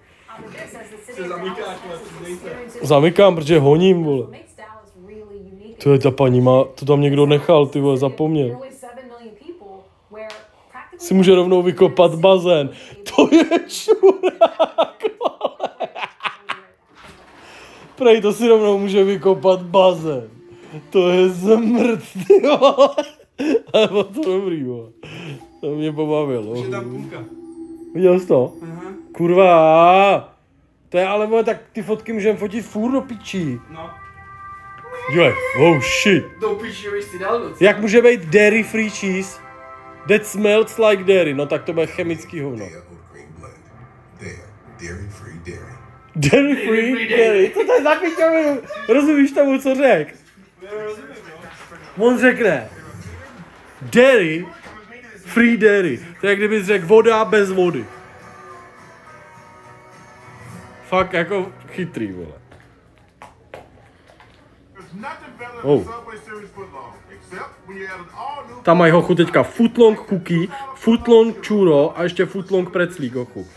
Se zamykáš, vole, Zamykám, protože honím, vole. To je ta paní, to tam někdo nechal, ty vole, zapomněl. Si může rovnou vykopat bazén. To je čurák, vole. Prej, to si rovnou může vykopat bazén. To je zmrt, ty vole. Ale bylo to dobrý, vole. To mě pobavilo. už je tam půlka. Viděl jsi to? Kurva. To je ale, vole, tak ty fotky můžeme fotit furt do pičí. No, Dívej, oh shit. do píši, už si dal docela. Jak může být dairy free cheese? That smells like dairy. No tak to bude chemický hovno. Dairy free dairy. Dairy free dairy. Co to je za pičovinu? Rozumíš tomu, co řek? On řekne dairy free dairy. To je jak kdybys řekl voda bez vody. Fakt jako chytrý, vole. Oh. Tam mají hochu teďka footlong cookie, footlong churro a ještě footlong preclík, hochu.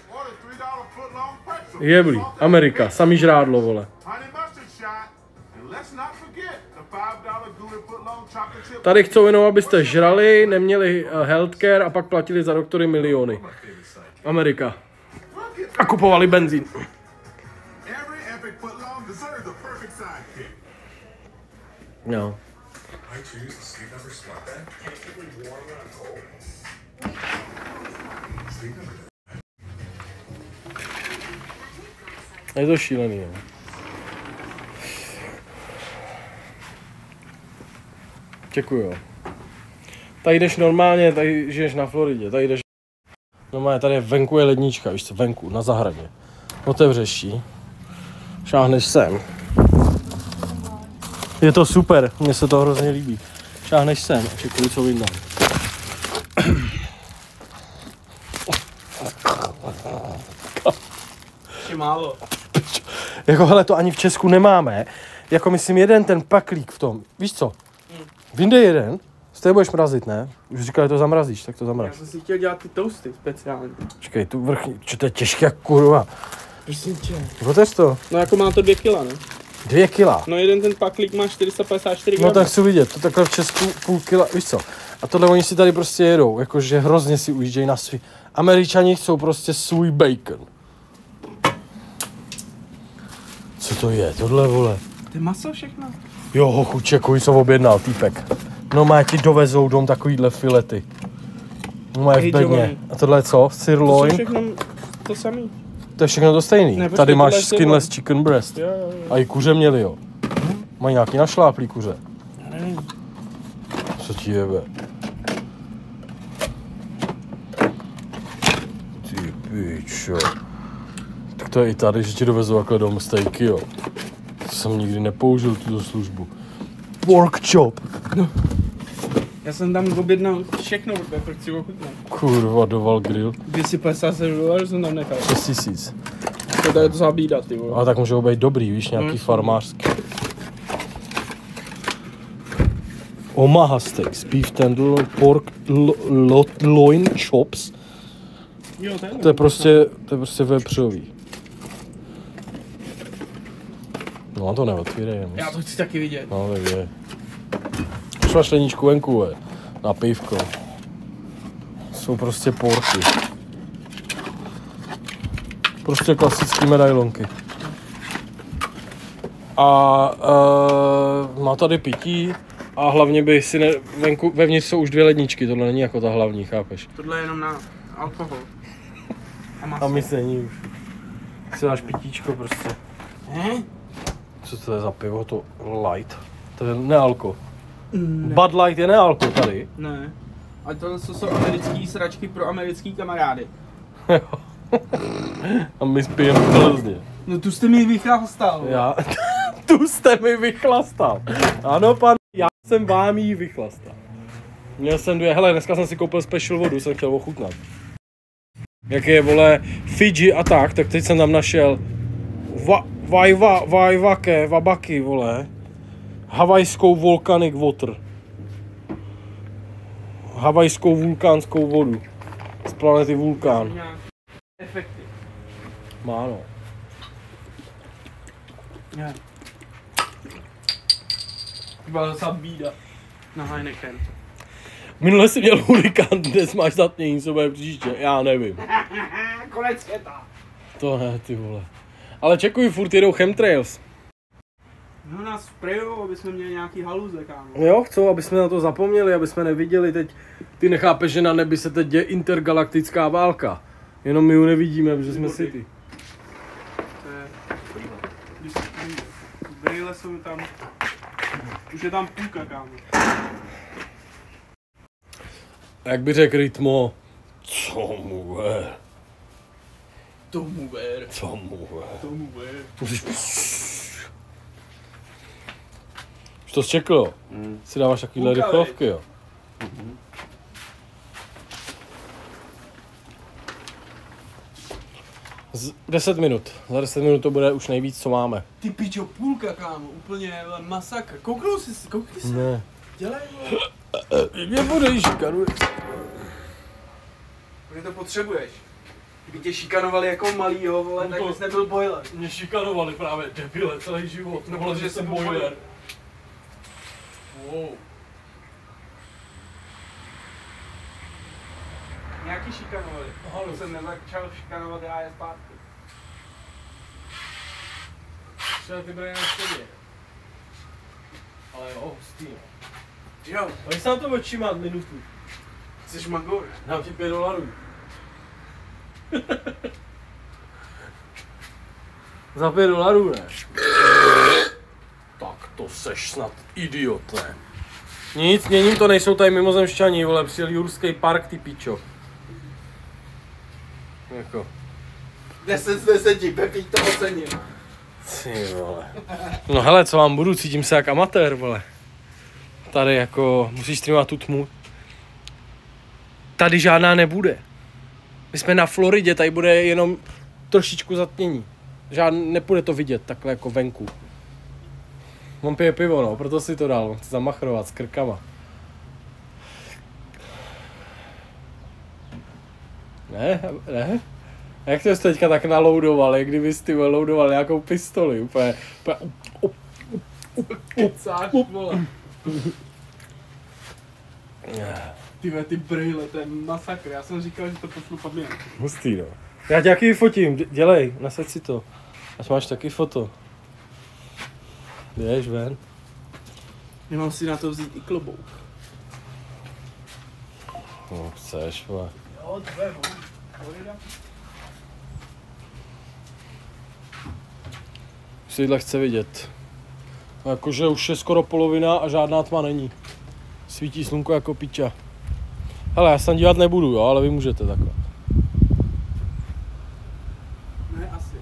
Jeblí, Amerika, samý žrádlo, vole. Tady chcou jenom, abyste žrali, neměli healthcare a pak platili za doktory miliony. Amerika. A kupovali benzín. No. Je to šílený, jo. Děkuju. Tady jdeš normálně, tady žiješ na Floridě, tady jdeš... Normálně tady venku je lednička, víš co, venku, na zahradě. Otevřeš ji, šáhneš sem. Je to super, mně se to hrozně líbí. Šáhneš sem a čekuji, co vyndám. je málo. Jako hele, to ani v Česku nemáme. Jako myslím jeden ten paklík v tom. Víš co? Vyndej jeden. Z toho budeš mrazit, ne? Už říkali, to zamrazíš, tak to Já zamraz. jsem si chtěl dělat ty toasty speciálně. Čekej, tu vrchní. Čo to je těžké jak kurva. Prosím tě. Oteř to. No jako má to 2 kila, ne? 2 kila. No jeden ten paklík má 454 No gramů. tak chci vidět, to takhle v Česku půl kila, víš co? A tohle oni si tady prostě jedou, jakože hrozně si ujíždějí na svý. Američani chcou prostě svůj bacon. Co to je, tohle vole? Ty maso všechno? Jo, hochu, kolik jsem objednal, týpek. No má ti dovezou dom takovýhle filety. No má v bedně. Agovaný. A tohle je co? To jsou Sirloin? všechno to samý. To je všechno to stejný. Ne, počkej, tady máš tohle je skinless chicken breast. Jo. A i kuře měli, jo. Mají nějaký našláplý kuře. Já nevím. Co ti jebe? Ty pičo. Tak to je i tady, že ti dovezou takhle dom steaky, jo. To jsem nikdy nepoužil, tuto službu. Pork chop. Já jsem tam objednal všechno, protože chci ochutnat. Kurva, doval grill. $257 jsem tam nechal. 6 000. To tady to zabídat, ty vole. Ale tak můžou být dobrý, víš, nějaký No, farmářský. Omaha steaks, beef tenderloin, pork loin chops. Jo, To je prostě vepřový. No to neotvírej. Já to chci taky vidět. No tak je. Šla šleničku venku, ve. Na pivko. Jsou prostě porky. Prostě klasický medailonky. A má tady pití a hlavně by si venku, vevnitř jsou už 2 ledničky, tohle není jako ta hlavní, chápeš? Tohle je jenom na alkohol. A maso. A my se není už. Si dáš pitíčko prostě. Co to je za pivo? To light. To je nealko. Ne. Bud Light je nealko tady. Ne. A tohle jsou americký sračky pro americký kamarády. A my spijeme Plzně. No tu jste mi vychlastal. Já... tu jste mi vychlastal. Ano, pan, já jsem vám jí vychlastal. Měl jsem 2, hele, dneska jsem si koupil special vodu, jsem chtěl ochutnat. Jak je, vole, Fiji a tak teď jsem tam našel Vabaki, vole. Havajskou volcanic water. Havajskou vulkánskou vodu. Z planety Vulkán. Nějaký efekty. Má no. Ne. To byla docela bída na Heineken. Minule jsi měl hurikán, dnes máš zatmění, co bude příště, já nevím. Konec světa. To ne, ty vole. Ale čekuj, furt jedou chemtrails. No nás sprejou, aby jsme měli nějaký haluze, kámo. Jo, chcou, aby jsme na to zapomněli, aby jsme neviděli teď. Ty nechápeš, že na nebi se teď děje intergalaktická válka. Jenom my ju nevidíme, protože jsme city. To je... Brýle jsou tam... Už je tam půlka, kámo. Jak by řekl Rytmo, co mu ver? Tomu ver. Co mu ver? Tomu ver. Musíš... Už to zčeklo? Si dáváš takovýhle Půlka, rychlovky, jo? 10 minut. Za 10 minut to bude už nejvíc, co máme. Ty pičo, půlka, kámo, úplně masakr. Koukni se. Ne. Dělej, Mě bude šikanuje. protože to potřebuješ. Kdyby tě šikanovali jako malýho, vole, tak bys nebyl boiler. Mě šikanovali právě debile celý život. No, protože jsem boiler. Wow. Nějaký šikanovali. To jsem nezačal šikanovat, já je zpátky. Třeba ty byly na středě. Ale jo, hustý. Jo, Ale se na to očima minutu. jsi magor. Dám ti $5. Za $5, ne? Tak to seš snad idiot, ne? Nic, měním to, nejsou tady mimozemšťani, vole, přijel Jurský park, ty pičo. Jako. 10 z 10, Pepík to ocenil. Ty vole. No hele, co vám budu, cítím se jak amatér, vole. Tady jako, musíš streamovat tu tmu. Tady žádná nebude. My jsme na Floridě, tady bude jenom trošičku zatmění. nepůjde to vidět takhle jako venku. On pije pivo, no, proto si to dal, on chce zamachrovat s krkama. Ne? Jak to jsi teďka tak naloudoval, jak kdybys ty loudoval nějakou pistoli, úplně Kecáš, vole. Ty brýle, to je masakr, já jsem říkal, že to pošlu padně. Hustý, no. Já tě taky vyfotím, dělej, nasaď si to. Ať máš taky foto. Běž ven. Nemám si na to vzít i klobouk. No, chceš, vole. Jo, to je Svídle chce vidět. Jakože už je skoro polovina a žádná tma není. Svítí slunko jako piča. Hele, já se tam dívat nebudu, jo, ale vy můžete takhle. Ne, asi.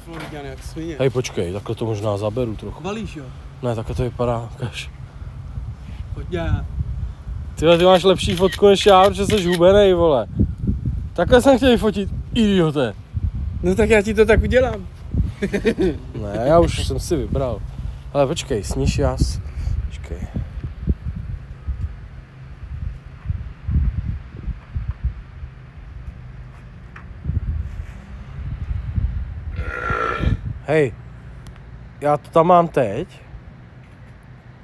Floridian jak svině. Hej, počkej, takhle to možná zaberu trochu. Valíš, jo? Ne, takhle to vypadá, ukaž. Pojď já. Ty máš lepší fotku než já, protože jsi hubenej, vole. Takhle jsem chtěl vyfotit, idiote. No tak já ti to tak udělám. Ne, já už jsem si vybral. Ale počkej, sníž jas. Počkej. Hej, já to tam mám teď,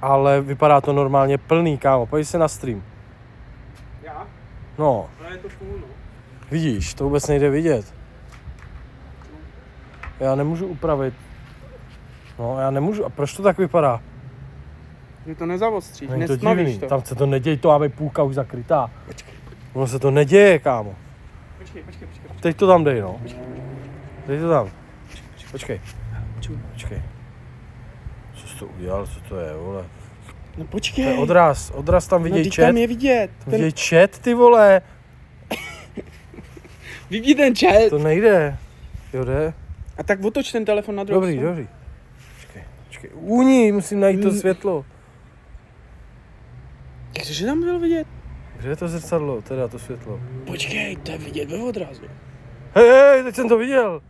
ale vypadá to normálně plný, kámo, pojď se na stream. Já? No, No je to půl, no. vidíš, to vůbec nejde vidět. Já nemůžu upravit. No, já nemůžu, a proč to tak vypadá? Že to nezavostříš, Není to nestmavíš divný, to. tam se to neděje, to máme půlka už zakrytá. Ono se to neděje, kámo. Počkej. Teď to tam dej, no. Dej to tam. Počkej. Co jsi to udělal, co to je, vole? No To počkej. je odraz tam viděj teď chat. tam je vidět. Viděj chat, ty vole. Vidí ten chat. To nejde. Jo, jde. A tak otoč ten telefon na druhou stranu. Dobrý. Počkej. Úni, musím najít to světlo. Jakže tam bylo vidět? Kde je to zrcadlo, teda to světlo? Počkej, to je vidět ve odrazu. Hej, teď jsem to viděl.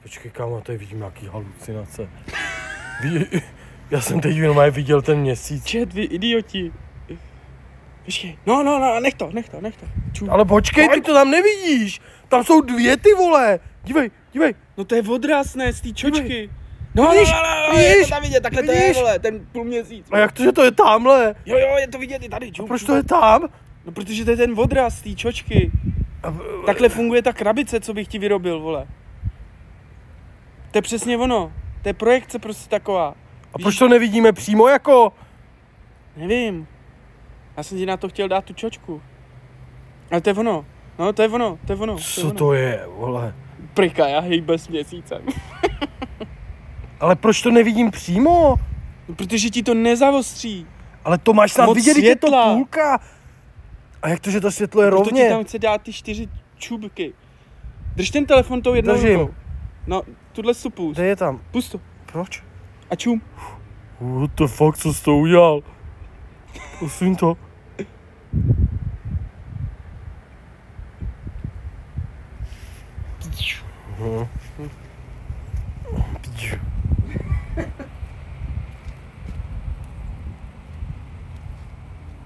Počkej, kámo, tady vidím nějaký halucinace. Já jsem teď jenom viděl ten měsíc. Chat, vy idioti. Počkej, no, nech to. Ale počkej, ty to tam nevidíš. Tam jsou dvě, ty vole. Dívej. No to je odraz, ne, z té čočky. No, Je vidíš? to tam vidět, takhle to je, Vidíš? vole, ten půlměsíc. A jak to, že to je tamhle? Jo, je to vidět i tady, čum. Proč to je tam? No protože to je ten odraz z té čočky. Takhle funguje ta krabice, co bych ti vyrobil, vole. To je přesně ono. To je projekce prostě taková. A proč to nevidíme přímo jako? Nevím. Já jsem ti na to chtěl dát tu čočku. Ale to je ono. No, to je ono. Co to je, vole? Prika, já hejbe s měsícem. Ale proč to nevidím přímo? Protože ti to nezavostří. Ale to máš snad Moc vidět, je to světla. půlka. A jak to, že to světlo je Proto ti rovně? tam chce dát ty 4 čubky. Drž ten telefon tou jednou Držím. rukou. No, tuhle supu. Kde je tam? Pust to. Proč? A čum. What the fuck, co jsi to udělal? Prosím to.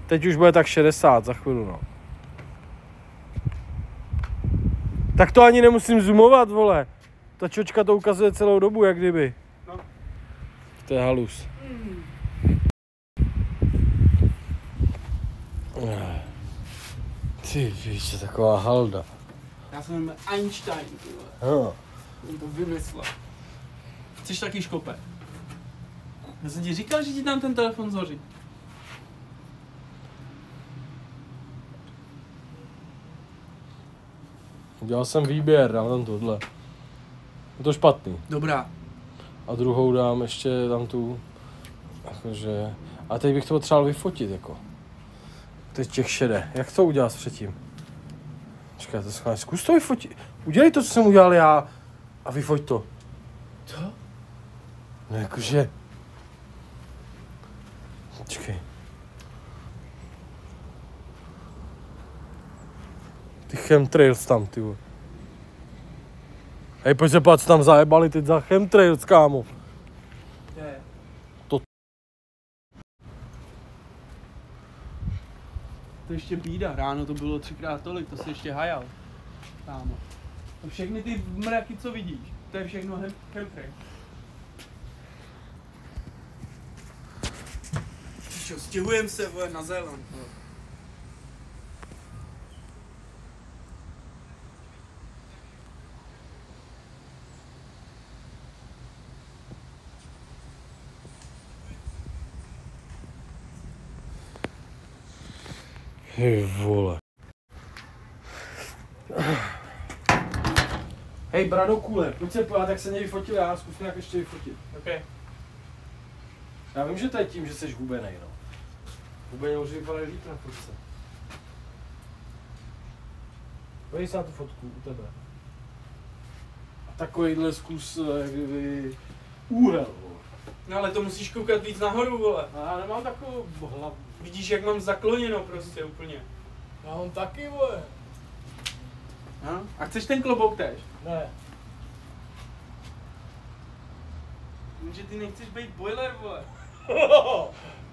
Teď už bude tak 60 za chvíli, no. Tak to ani nemusím zoomovat, vole. Ta čočka to ukazuje celou dobu, jak kdyby. No. To je halus. Ty víš, to je taková halda. Já jsem jmenuje Einstein, ty vole. No. On to vymyslel. Chceš taky škope? Já jsem ti říkal, že ti tam ten telefon zhoří. Udělal jsem výběr, dám tam tohle. Je to špatný. Dobrá. A druhou dám ještě tam tu. Jakože. A teď bych to potřeboval vyfotit, jako. Teď těch šede. Jak to udělat předtím? Počkej, to schválně. Zkus to vyfotit. Udělej to, co jsem udělal já. A vyfoť to. Co? No jakože. Počkej. Ty chemtrails tam, ty vole. Hej, pojď se pát, tam zajebali teď za chemtrails, kámo. Je. To ještě bída, ráno to bylo 3x tolik, to se ještě hajal. Kámo. To všechny ty mraky, co vidíš, to je všechno chemtrail. Čo, stěhujem se, vole, na Zéland. Hej, vole. Hej, Brado Kule, pojď se poját, jak se mě vyfotil já, zkus nějak ještě vyfotit. Okay. Já vím, že to je tím, že jsi hubenej, no. Hubeně už vypadá líp na fotce. Pojď se na tu fotku u tebe. A takovýhle zkus, jak kdyby, úhel, vole. No ale to musíš koukat víc nahoru, vole. A já nemám takovou hlavu. Vidíš, jak mám zakloněno prostě úplně. Já mám taky, vole. No? A chceš ten klobouk tež? Ne. Že ty nechceš být boiler, vole.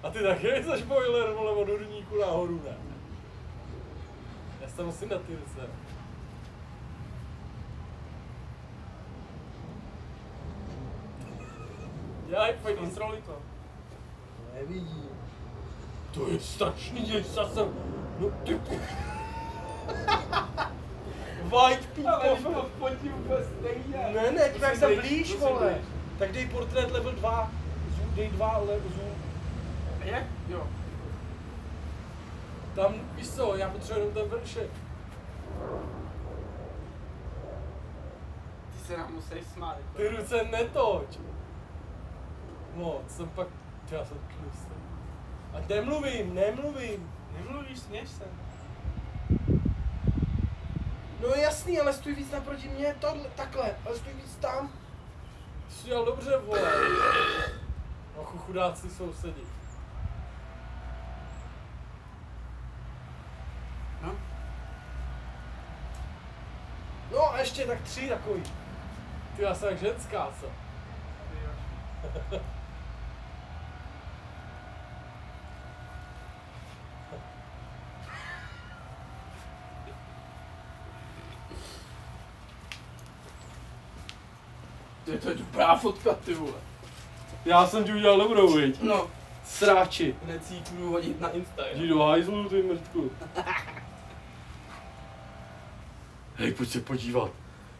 A ty taky nejseš boiler, vole, od horníku nahoru, ne? Já se tam musím na ty ruce. Dělej, pojď, kontroluj to. Nevidím. To je strašný, že zase... No ty... White people. Ale to fotí úplně stejně. Ne, tak se blíž, vole. Tak dej portrét level 2. Dej 2 level zoom. Jak? Jo. Tam, víš co, já potřebuji jenom ten vršek. Ty se nám musíš smát. Ty ruce netoč. Moc, jsem pak... Já jsem tlustý. A nemluvím. Nemluvíš, směš se. No jasný, ale stůj víc naproti mě, tohle, takhle, ale stůj víc tam. Ty jsi dělal dobře, vole. No chudáci sousedi. No. No a ještě tak 3 takový. Ty já jsem jak ženská, co? To je dobrá fotka, ty vole. Já jsem ti udělal dobrou, viď? No, Sráči. hned si ji půjdu hodit na Insta, Jdi do hajzlu, ty mrtku. Hej, pojď se podívat.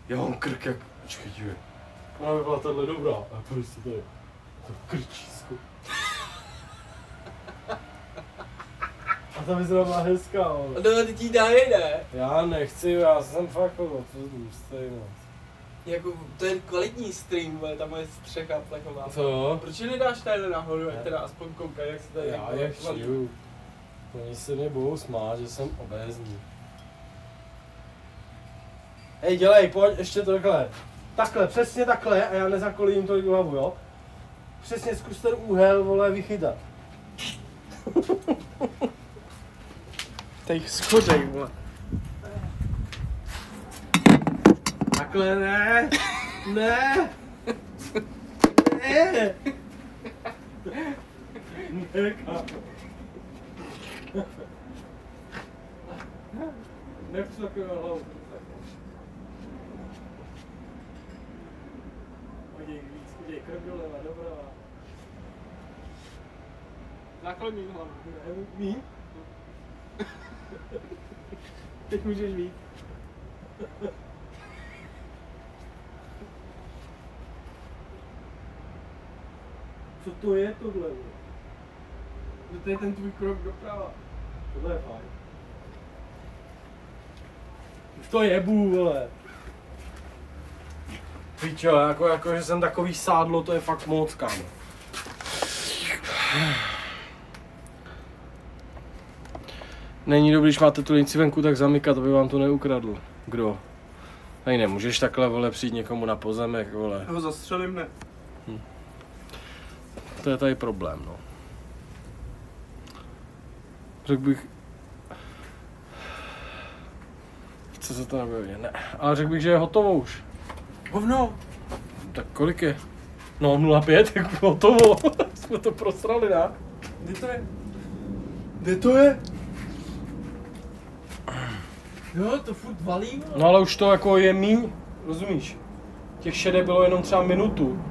Já mám krk jak... Počkej, dívej. Ona by byla tahle dobrá. A prostě to je... To krčísko. A ta vyzerá byla hezká, ale... No, ty ti dají, ne? Já nechci, já jsem fakt tlustý moc. Jako, to je kvalitní stream, vole, ta moje střecha plechová. Co? Proč ji nedáš tady nahoru, ať teda aspoň koukají, jak se tady... Já je chtěju. Oni se mě budou smát, že jsem obézní. Hej, dělej, pojď, ještě takhle. Takhle, přesně takhle a já nezakolím tolik hlavu, jo? Přesně zkus ten úhel, vole, vychytat. Teď schodej, vole. Takhle ne. Ne! Ne! Ne, kámo. Nechci takového hlavu. Uděj víc, uděj krk doleva, dobrá. Nakloním hlavu. Mí? Teď můžeš víc. Co to je tohle? To je ten tvůj krok doprava. Tohle je fajn. Už to jebu, vole. Pičo, jako že jsem takový sádlo, to je fakt moc, kámo. Není dobrý, když máte tu linci venku, tak zamykat, aby vám to neukradl. Kdo? Hej, nemůžeš takhle, vole, přijít někomu na pozemek, vole. Já ho zastřelím, ne? To je tady problém, no. Řekl bych... Co se to nebude? Ne, ale řekl bych, že je hotovo už. Hovno. Tak kolik je? No 0,5, tak hotovo. Jsme to prosrali, ne? Kde to je? Kde to je? Jo, to furt valí. No ale už to jako je míň, rozumíš? Těch šedé bylo jenom třeba minutu.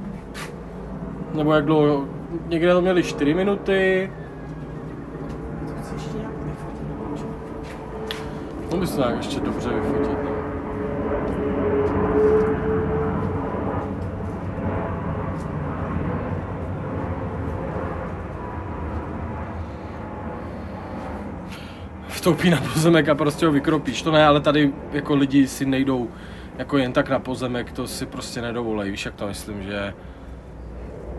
Nebo jak dlouho? Někde to měli 4 minuty. To chci ještě nějak vyfotit nebo čo? No bys to nějak ještě dobře vyfotit. No. Vstoupí na pozemek a prostě ho vykropíš. To ne, ale tady jako lidi si nejdou jako jen tak na pozemek, to si prostě nedovolej, víš jak to myslím, že...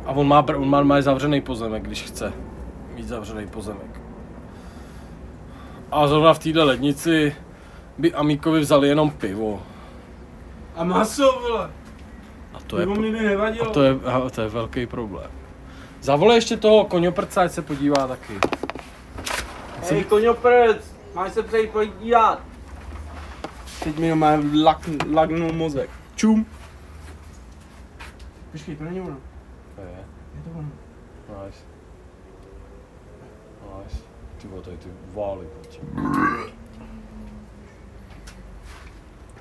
A on má zavřený pozemek, když chce mít zavřený pozemek. A zrovna v této lednici by Amíkovi vzali jenom pivo. A maso, vole. A to je, Pivo mi by nevadilo. a to je velký problém. Zavolej ještě toho koňoprca, ať se podívá taky. Hej, koňoprc, máš se přejít podívat. Teď mi má lagnul mozek. Čum. Počkej, to není ono. To je. Je to ono. Nice. Nice. Ty vole, tady ty vály, pojď.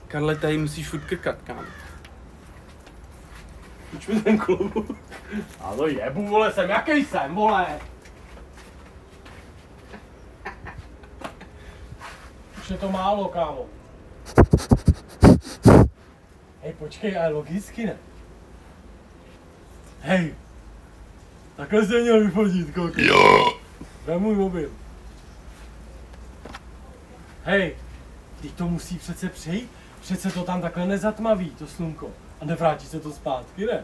Karle, tady musíš furt krkat, kámo. Uč mi ten klobouk. Ale jebu, vole, jaký jsem, vole? Už je to málo, kámo. Hej, počkej, ale logicky ne. Hej. Takhle jsi měl vyfotit, koukej. Jo. Daj můj mobil. Hej. Teď to musí přece přejít. Přece to tam takhle nezatmaví, to slunko. A nevrátí se to zpátky, ne?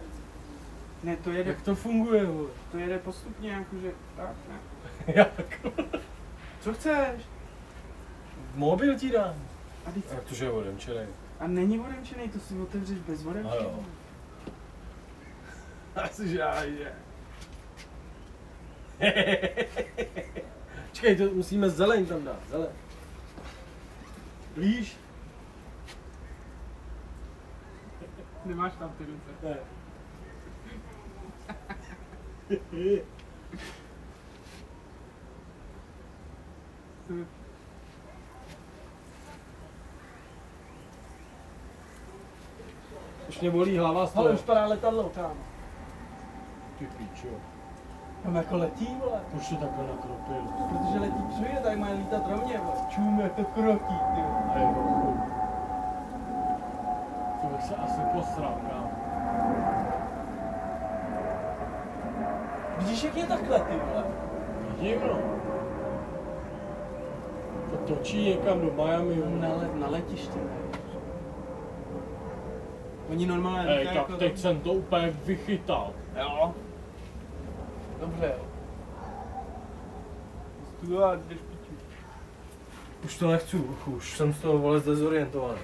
Ne, to jede, Jak to funguje, vole? to jede postupně, jakože, tak, ne. Jak? Co chceš? Mobil ti dám. A, teď, Jak to, že je odemčený? a není odemčený, to si otevřeš bez A odemčení. jo. Asi že já je. Čekej, to musíme zeleň tam dát, zeleň. Víš? Nemáš tam ty ruce. Ne. Už mě bolí hlava z toho. Ale už padá letadlo, kámo. Ty pičo. Tam jako letí, vole. Proč to takhle nakropil? Protože letí přijde, tady mají lítat rovně, vole. Čum, jak to krotí, ty. A je to. To bych se asi posral, kámo. Vidíš, jak je takhle, ty, vole. Vidím, no. To točí někam do Miami. Na letiště, ne. Oni normálně Hej, lítají tak teď jsem to úplně vychytal. Jo. Dobře, jo. Studoval, jdeš piču. Už to nechci, už jsem z toho vole zdezorientovaný.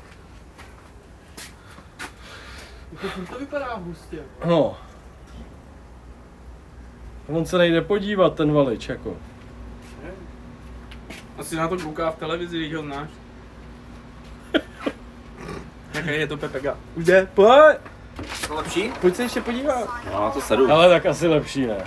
Jako furt to vypadá hustě. No. On se nejde podívat, ten valič, jako. Asi na to kouká v televizi, když ho znáš. Jaký je to Pepega? Už jde, pojď! To lepší? Pojď se ještě podívat. No, to sedu. Ale tak asi lepší, ne?